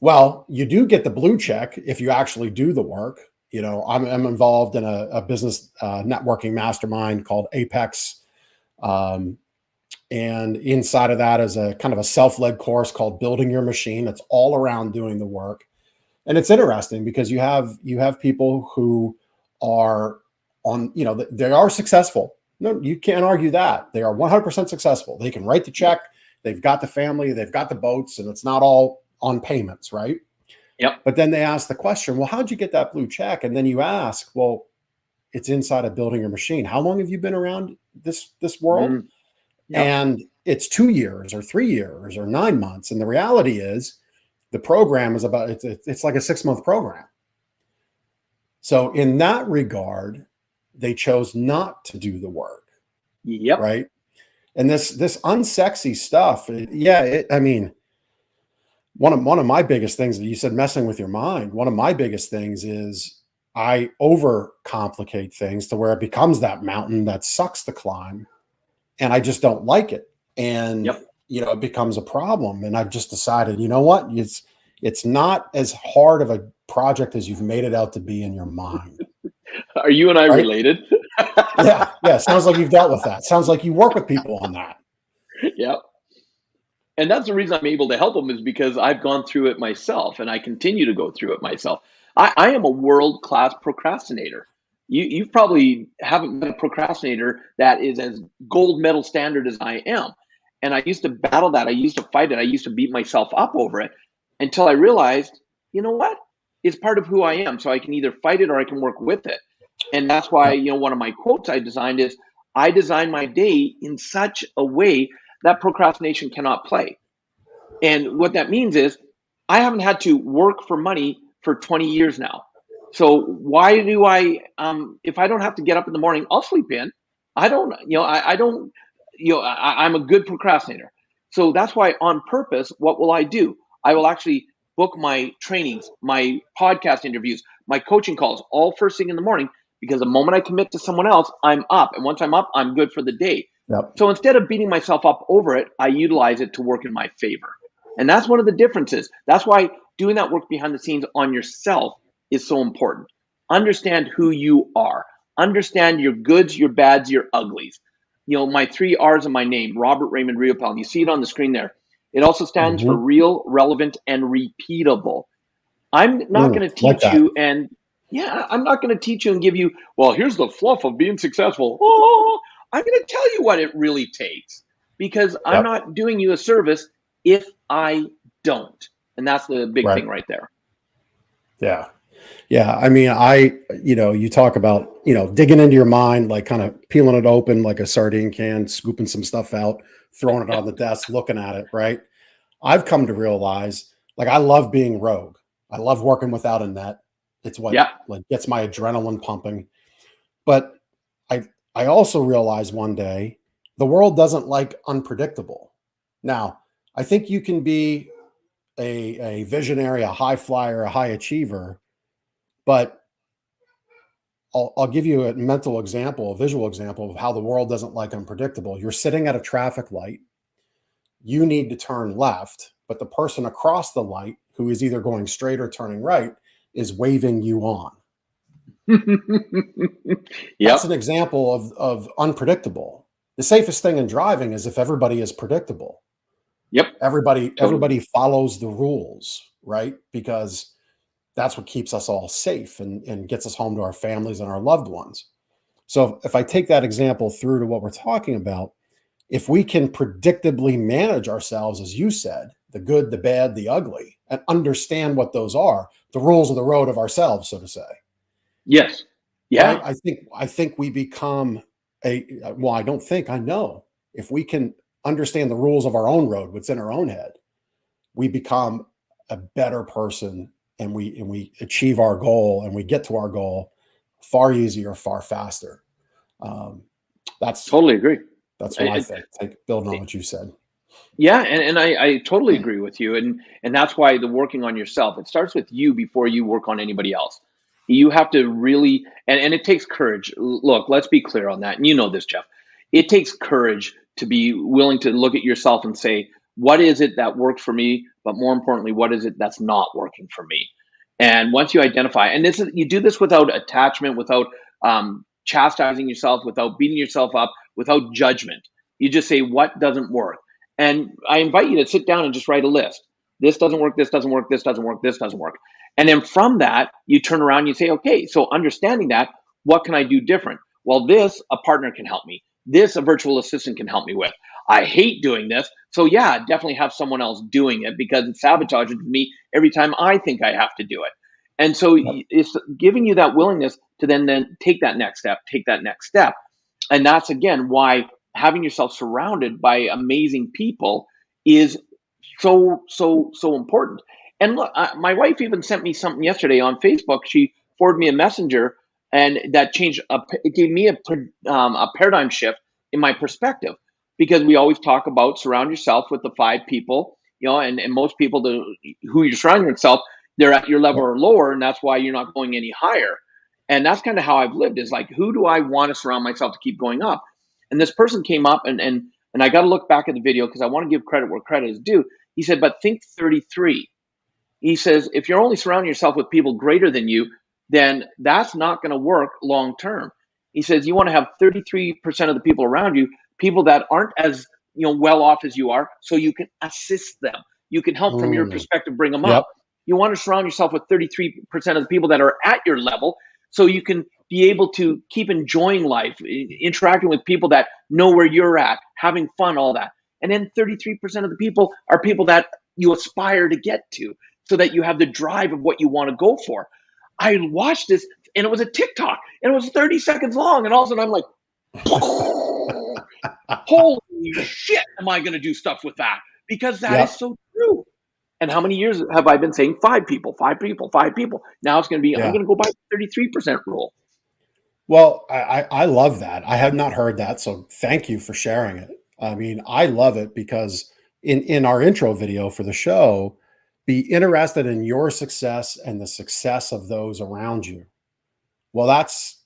Well, you do get the blue check if you actually do the work. You know, I'm involved in a business networking mastermind called Apex. And inside of that is a kind of a self-led course called Building Your Machine. It's all around doing the work. And it's interesting because you have people who are on, you know, they are successful. No, you can't argue that. They are 100% successful. They can write the check. They've got the family, they've got the boats, and it's not all on payments, right? Yep. But then they ask the question, well, how'd you get that blue check? And then you ask, well, it's inside of Building Your Machine. How long have you been around this world? Yep. And it's 2 years or 3 years or 9 months. And the reality is the program is it's like a 6-month program. So in that regard, they chose not to do the work. Yep. Right. And this unsexy stuff. I mean, one of my biggest things that you said, messing with your mind. One of my biggest things is I overcomplicate things to where it becomes that mountain that sucks to climb, and I just don't like it. And you know, it becomes a problem. And I've just decided, you know what? It's not as hard of a project as you've made it out to be in your mind. Are you and I related? Yeah. Sounds like you've dealt with that. Sounds like you work with people on that. Yep. And that's the reason I'm able to help them, is because I've gone through it myself, and I continue to go through it myself. I am a world-class procrastinator. You probably haven't been a procrastinator that is as gold medal standard as I am. And I used to battle that. I used to fight it. I used to beat myself up over it until I realized, you know what? It's part of who I am. So I can either fight it or I can work with it. And that's why, Yep. one of my quotes I designed is, I design my day in such a way that procrastination cannot play. And what that means is I haven't had to work for money for 20 years now. So why do if I don't have to get up in the morning, I'll sleep in. I don't, I don't, I'm a good procrastinator. So that's why on purpose, what will I do? I will actually book my trainings, my podcast interviews, my coaching calls, all first thing in the morning, because the moment I commit to someone else, I'm up. And once I'm up, I'm good for the day. Yep. So instead of beating myself up over it, I utilize it to work in my favor. And that's one of the differences. That's why doing that work behind the scenes on yourself is so important. Understand who you are. Understand your goods, your bads, your uglies. My 3 R's in my name, Robert Raymond Riopel, and you see it on the screen there. It also stands for Mm-hmm. real, relevant, and repeatable. I'm not going to Like teach that. you I'm not going to teach you and give you, well, here's the fluff of being successful. Oh, I'm going to tell you what it really takes, because I'm Yep. not doing you a service if I don't. And that's the big Right. thing right there. Yeah. Yeah. I mean, you talk about, digging into your mind, like kind of peeling it open like a sardine can, scooping some stuff out, throwing it on the desk, looking at it. Right. I've come to realize, like, I love being rogue. I love working without a net. It's what like gets my adrenaline pumping. But I also realized one day the world doesn't like unpredictable. Now, I think you can be a visionary, a high flyer, a high achiever, but I'll give you a mental example, a visual example of how the world doesn't like unpredictable. You're sitting at a traffic light. You need to turn left, but the person across the light, who is either going straight or turning right, is waving you on. That's an example of unpredictable. The safest thing in driving is if everybody is predictable. Yep. Everybody follows the rules, right? Because that's what keeps us all safe and gets us home to our families and our loved ones. So if I take that example through to what we're talking about, if we can predictably manage ourselves, as you said, the good, the bad, the ugly, and understand what those are, the rules of the road of ourselves, so to say. Yes. Yeah. Right? I think we become I know, if we can understand the rules of our own road, what's in our own head, we become a better person, and we achieve our goal, and we get to our goal far easier, far faster. That's totally agree. That's what I think. Building on what you said. Yeah, and I totally agree with you. And that's why the working on yourself, it starts with you before you work on anybody else. You have to really, and it takes courage. Look, let's be clear on that. And you know this, Jeff. It takes courage to be willing to look at yourself and say, what is it that works for me? But more importantly, what is it that's not working for me? And once you identify, and you do this without attachment, without chastising yourself, without beating yourself up, without judgment. You just say, what doesn't work? And I invite you to sit down and just write a list. This doesn't work, this doesn't work, this doesn't work, this doesn't work. And then from that, you turn around and you say, okay, so understanding that, what can I do different? Well, this, a partner can help me. This, a virtual assistant can help me with. I hate doing this. So yeah, definitely have someone else doing it, because it sabotages me every time I think I have to do it. And so it's giving you that willingness to then take that next step. And that's, again, why having yourself surrounded by amazing people is so important. And look, my wife even sent me something yesterday on Facebook. She forwarded me a messenger, and that it gave me a paradigm shift in my perspective, because we always talk about surround yourself with the 5 people, and most people who you're surrounding yourself, they're at your level or lower, and that's why you're not going any higher. And that's kind of how I've lived, is like, who do I want to surround myself to keep going up? And this person came up, and I got to look back at the video because I want to give credit where credit is due. He said, but think 33. He says, if you're only surrounding yourself with people greater than you, then that's not going to work long term. He says, you want to have 33% of the people around you, people that aren't as well off as you are, so you can assist them. You can help from your perspective, bring them up. You want to surround yourself with 33% of the people that are at your level, so you can be able to keep enjoying life, interacting with people that know where you're at, having fun, all that. And then 33% of the people are people that you aspire to get to, so that you have the drive of what you want to go for. I watched this, and it was a TikTok, and it was 30 seconds long. And all of a sudden I'm like, holy shit, am I going to do stuff with that? Because that is Yep. so true. And how many years have I been saying 5 people, 5 people, 5 people? Now it's going to be, I'm Yeah. going to go by the 33% rule. Well, I love that. I have not heard that, so thank you for sharing it. I mean, I love it because in our intro video for the show, be interested in your success and the success of those around you. Well, that's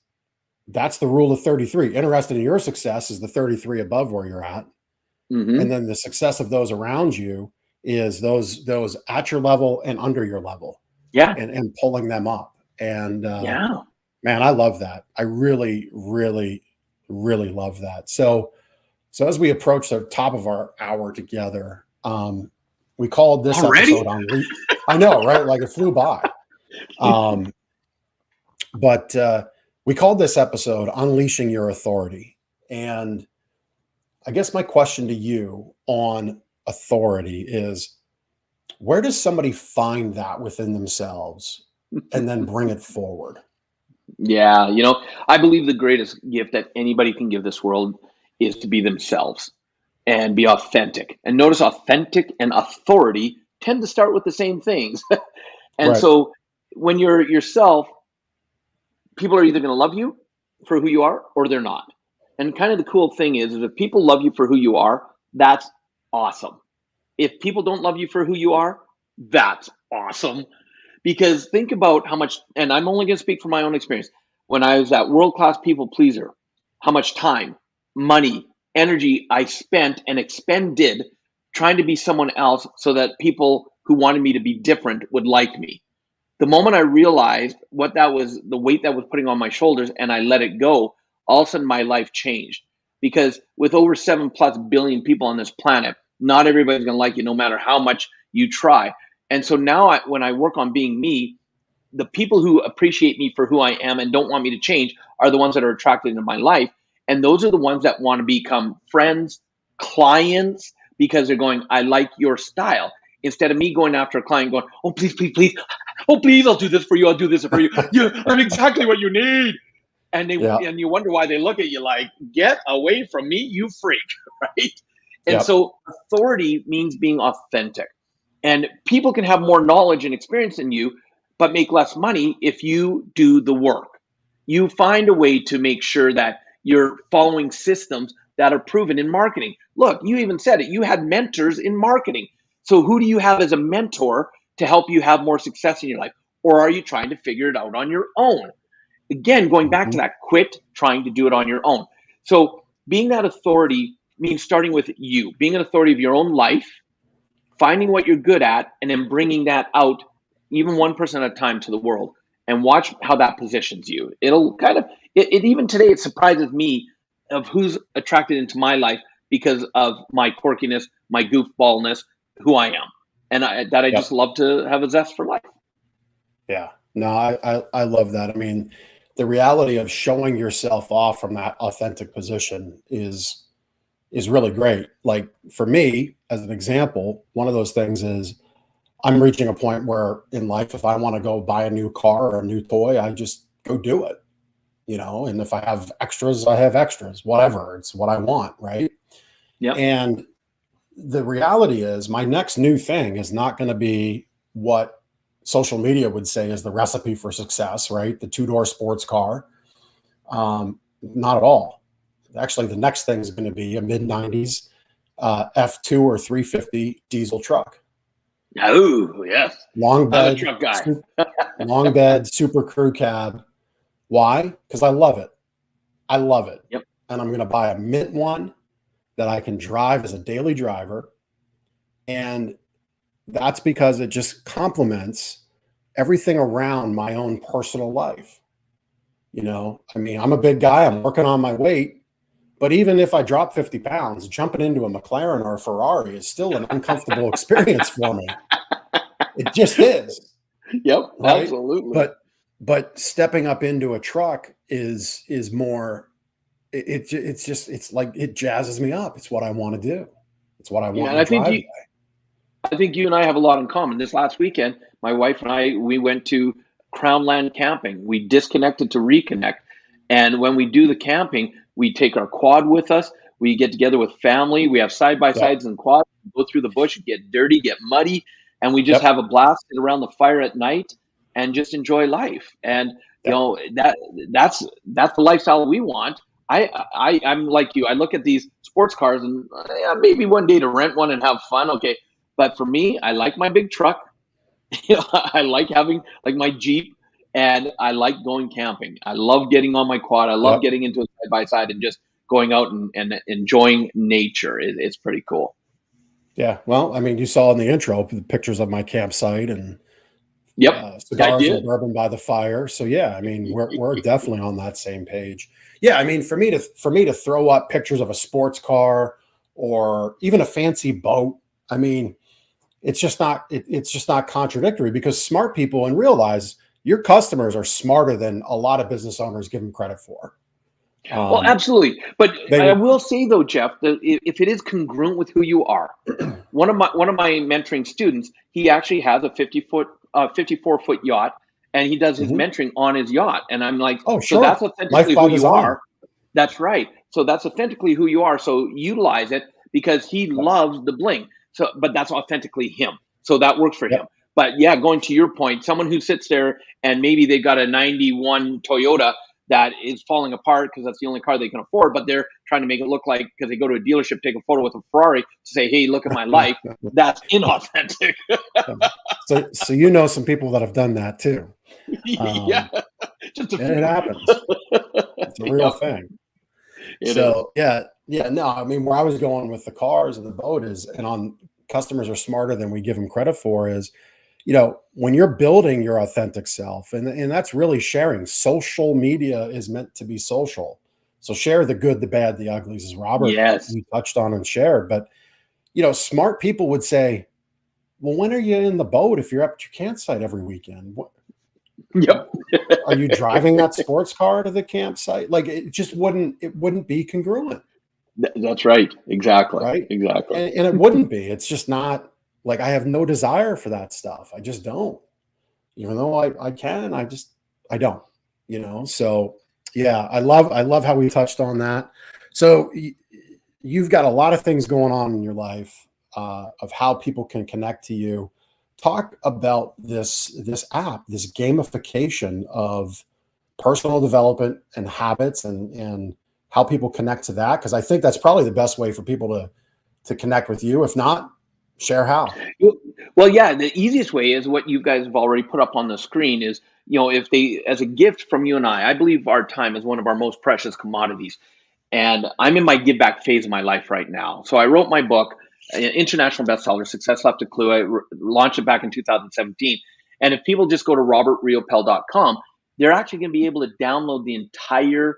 the rule of 33. Interested in your success is the 33 above where you're at. Mm-hmm. And then the success of those around you is those at your level and under your level, Yeah. and pulling them up. And Yeah. man, I love that. I really, really, really love that. So as we approach the top of our hour together, we called this Already? episode on. I know, right? Like it flew by. But we called this episode "Unleashing Your Authority," and I guess my question to you on authority is, where does somebody find that within themselves and then bring it forward? Yeah, I believe the greatest gift that anybody can give this world is to be themselves and be authentic. And notice authentic and authority tend to start with the same things. And Right. so when you're yourself, people are either going to love you for who you are or they're not. And kind of the cool thing is if people love you for who you are, that's awesome. If people don't love you for who you are, that's awesome. Because think about how much, and I'm only going to speak from my own experience, when I was that world-class people pleaser, how much time, money, energy I spent and expended trying to be someone else so that people who wanted me to be different would like me. The moment I realized what that was, the weight that was putting on my shoulders, and I let it go, all of a sudden my life changed. Because with over 7+ billion people on this planet, not everybody's going to like you no matter how much you try. And so now when I work on being me, the people who appreciate me for who I am and don't want me to change are the ones that are attracted into my life. And those are the ones that want to become friends, clients, because they're going, I like your style. Instead of me going after a client going, oh, please, please, please. Oh, please, I'll do this for you. I'll do this for you. Yeah, I'm exactly what you need. And and you wonder why they look at you like, get away from me, you freak, right? And so authority means being authentic. And people can have more knowledge and experience than you, but make less money if you do the work. You find a way to make sure that you're following systems that are proven in marketing. Look, you even said it. You had mentors in marketing. So who do you have as a mentor to help you have more success in your life? Or are you trying to figure it out on your own? Again, going back to that, quit trying to do it on your own. So being that authority means starting with you, being an authority of your own life, finding what you're good at, and then bringing that out even 1% at a time to the world, and watch how that positions you. It'll kind of, it even today, it surprises me of who's attracted into my life because of my quirkiness, my goofballness, who I am. And I just love to have a zest for life. Yeah. No, I love that. I mean, the reality of showing yourself off from that authentic position is really great. Like for me, as an example, one of those things is I'm reaching a point where in life, if I want to go buy a new car or a new toy, I just go do it, and if I have extras, I have extras, whatever. It's what I want. Right. Yeah. And the reality is my next new thing is not going to be what social media would say is the recipe for success, right? The 2-door sports car. Not at all. Actually, the next thing is going to be a mid-90s F2 or 350 diesel truck. Oh, yes. Long bed, I'm a truck guy. long bed, super crew cab. Why? Because I love it. I love it. Yep. And I'm going to buy a mint one that I can drive as a daily driver. And that's because it just complements everything around my own personal life. I mean, I'm a big guy. I'm working on my weight. But even if I drop 50 pounds, jumping into a McLaren or a Ferrari is still an uncomfortable experience for me. It just is. Yep, right? Absolutely. But stepping up into a truck is more. It's like it jazzes me up. It's what I want to do. It's what I Yeah, want and in the driveway. I think you and I have a lot in common. This last weekend, my wife and I, we went to Crownland camping. We disconnected to reconnect. And when we do the camping, we take our quad with us. We get together with family. We have side by Yep. sides and quads. Go through the bush, get dirty, get muddy, and we just Yep. have a blast, sit around the fire at night, and just enjoy life. And you Yep. know that's the lifestyle we want. I'm like you. I look at these sports cars and yeah, maybe one day to rent one and have fun. Okay, but for me, I like my big truck. I like having like my Jeep, and I like going camping. I love getting on my quad. I love Yep. getting into a side by side and just going out and enjoying nature. It's pretty cool. Yeah. Well, I mean, you saw in the intro the pictures of my campsite and Yep, I cigars and did. bourbon by the fire. So yeah, I mean, we're definitely on that same page. Yeah, I mean, for me to throw up pictures of a sports car or even a fancy boat, I mean, it's just not contradictory because smart people and realize your customers are smarter than a lot of business owners give them credit for. Well, absolutely. But They I would, will say though, Jeff, that if it is congruent with who you are, one of my mentoring students, he actually has a 54-foot yacht, and he does his Mhm. mentoring on his yacht. And I'm like, Oh, so that's sure, life authentically by who you design. are. That's right. So that's authentically who you are. So utilize it because he Yep. loves the bling. So, but that's authentically him. So that works for him. Yep. But yeah, going to your point, someone who sits there and maybe they've got a 91 Toyota that is falling apart because that's the only car they can afford, but they're trying to make it look like because they go to a dealership, take a photo with a Ferrari to say, hey, look at my life. That's inauthentic. So you know some people that have done that too. Yeah, Um, just a and it few. happens. It's a real Yep, thing. it is. So yeah, no, I mean, where I was going with the cars and the boat is, and on customers are smarter than we give them credit for is, when you're building your authentic self, and that's really sharing. Social media is meant to be social. So share the good, the bad, the uglies, as Robert Yes. you touched on and shared. But smart people would say, well, when are you in the boat if you're up at your campsite every weekend? Yep. Are you driving that sports car to the campsite? Like it wouldn't be congruent, That's right. Exactly. right? Exactly. And it wouldn't be. It's just not like I have no desire for that stuff. I just don't. Even though I can, I don't. So yeah, I love how we touched on that. So you've got a lot of things going on in your life of how people can connect to you. Talk about this app, this gamification of personal development and habits, and how people connect to that, because I think that's probably the best way for people to connect with you. If not, share how. Well, yeah, the easiest way is what you guys have already put up on the screen is, if they, as a gift from you and I believe our time is one of our most precious commodities. And I'm in my give back phase of my life right now. So I wrote my book, an international bestseller, Success Left a Clue. Launched it back in 2017. And if people just go to robertriopel.com, they're actually going to be able to download the entire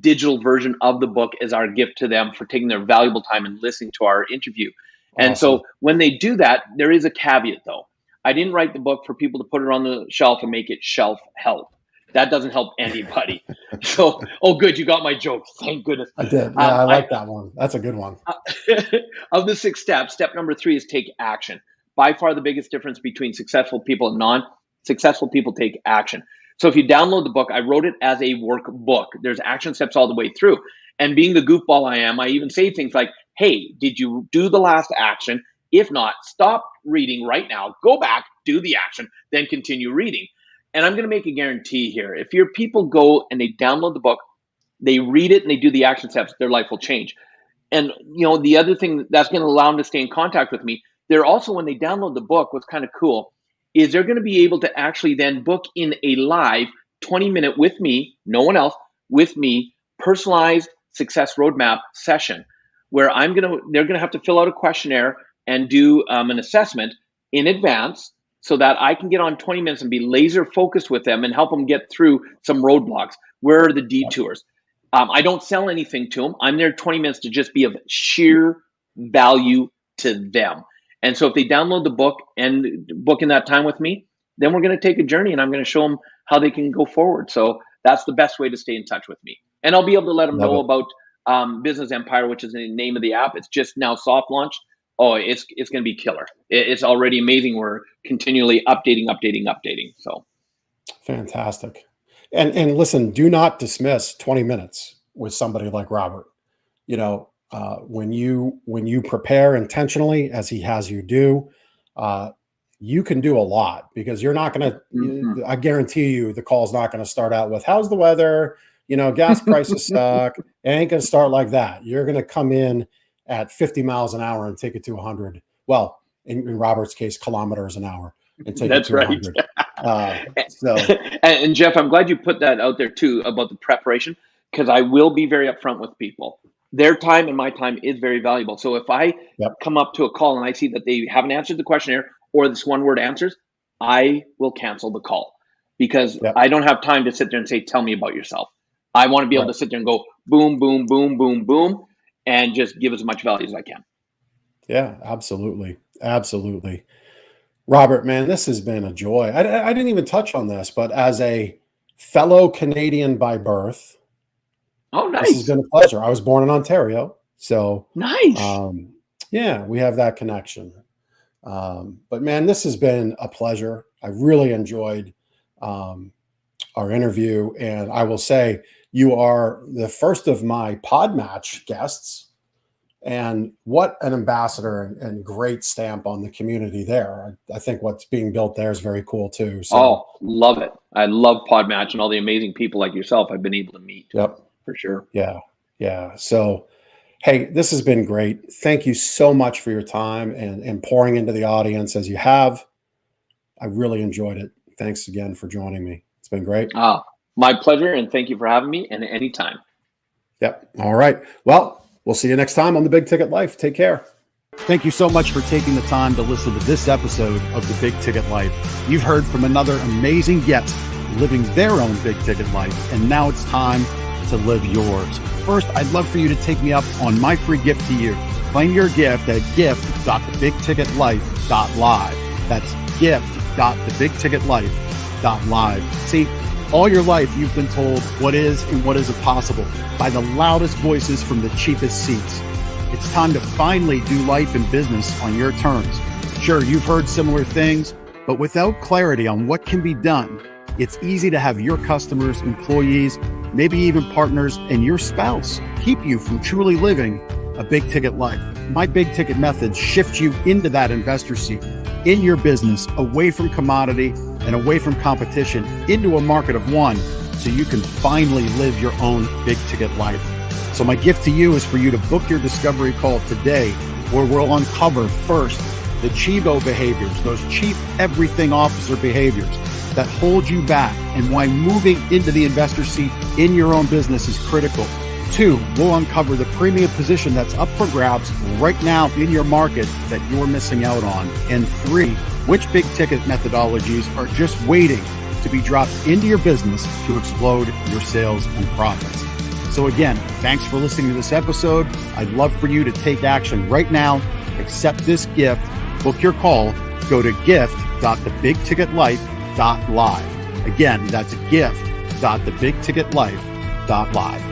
digital version of the book as our gift to them for taking their valuable time and listening to our interview. And Awesome. so when they do that, there is a caveat though. I didn't write the book for people to put it on the shelf and make it shelf help. That doesn't help anybody. So, oh, good, you got my joke. Thank goodness. I did. Yeah, I I like that one. That's a good one. of the 6 steps, step number 3 is take action. By far the biggest difference between successful people and non-successful people take action. So if you download the book, I wrote it as a workbook. There's action steps all the way through. And being the goofball I am, I even say things like, hey, did you do the last action? If not, stop reading right now, go back, do the action, then continue reading. And I'm going to make a guarantee here. If your people go and they download the book, they read it and they do the action steps, their life will change. And the other thing that's going to allow them to stay in contact with me, they're also, when they download the book, what's kind of cool is they're going to be able to actually then book in a live 20-minute with me, no one else, with me, personalized success roadmap session where they're going to have to fill out a questionnaire and do an assessment in advance so that I can get on 20 minutes and be laser focused with them and help them get through some roadblocks. Where are the detours? I don't sell anything to them. I'm there 20 minutes to just be of sheer value to them. And so if they download the book and book in that time with me, then we're going to take a journey and I'm going to show them how they can go forward. So that's the best way to stay in touch with me. And I'll be able to let them Love know it. about Business Empire, which is the name of the app. It's just now soft launched. oh, it's going to be killer. It's already amazing. We're continually updating. So Fantastic. And listen, do not dismiss 20 minutes with somebody like Robert. You know, when you prepare intentionally, as he has you do, you can do a lot, because you're not going to, I guarantee you, the call's not going to start out with, how's the weather? You know, gas prices suck. It ain't going to start like that. You're going to come in at 50 miles an hour and take it to 100. Well, in Robert's case, kilometers an hour, and take it to 100. So, and Jeff, I'm glad you put that out there too about the preparation, because I will be very upfront with people. Their time and my time is very valuable. So if I come up to a call and I see that they haven't answered the questionnaire or this one word answers, I will cancel the call, because I don't have time to sit there and say, tell me about yourself. I want to be able to sit there and go boom, boom, boom, boom, boom, and just give as much value as I can. Yeah, absolutely. Absolutely. Robert, man, this has been a joy. I didn't even touch on this, but as a fellow Canadian by birth, oh, nice. This has been a pleasure. I was born in Ontario, so nice. Yeah, we have that connection. But man, this has been a pleasure. I really enjoyed our interview, and I will say you are the first of my Podmatch guests. And what an ambassador and great stamp on the community there. I think what's being built there is very cool too. So, oh, love it. I love Podmatch and all the amazing people like yourself I've been able to meet. Yep. For sure. Yeah. Yeah. So, hey, this has been great. Thank you so much for your time and pouring into the audience as you have. I really enjoyed it. Thanks again for joining me. It's been great. My pleasure. And thank you for having me, and anytime. Yep. All right. Well, we'll see you next time on The Big Ticket Life. Take care. Thank you so much for taking the time to listen to this episode of The Big Ticket Life. You've heard from another amazing guest living their own big ticket life, and now it's time to live yours. First, I'd love for you to take me up on my free gift to you. Claim your gift at gift.thebigticketlife.live. That's gift.thebigticketlife.live. See, all your life, you've been told what is and what isn't possible by the loudest voices from the cheapest seats. It's time to finally do life and business on your terms. Sure, you've heard similar things, but without clarity on what can be done, it's easy to have your customers, employees, maybe even partners, and your spouse keep you from truly living a big ticket life. My big ticket methods shift you into that investor seat in your business, away from commodity and away from competition, into a market of one, so you can finally live your own big ticket life. So my gift to you is for you to book your discovery call today, where we'll uncover first the Chivo behaviors, those chief everything officer behaviors that hold you back, and why moving into the investor seat in your own business is critical. 2, we'll uncover the premium position that's up for grabs right now in your market that you're missing out on. And 3, which big ticket methodologies are just waiting to be dropped into your business to explode your sales and profits. So again, thanks for listening to this episode. I'd love for you to take action right now. Accept this gift. Book your call. Go to gift.thebigticketlife.live. Again, that's gift.thebigticketlife.live.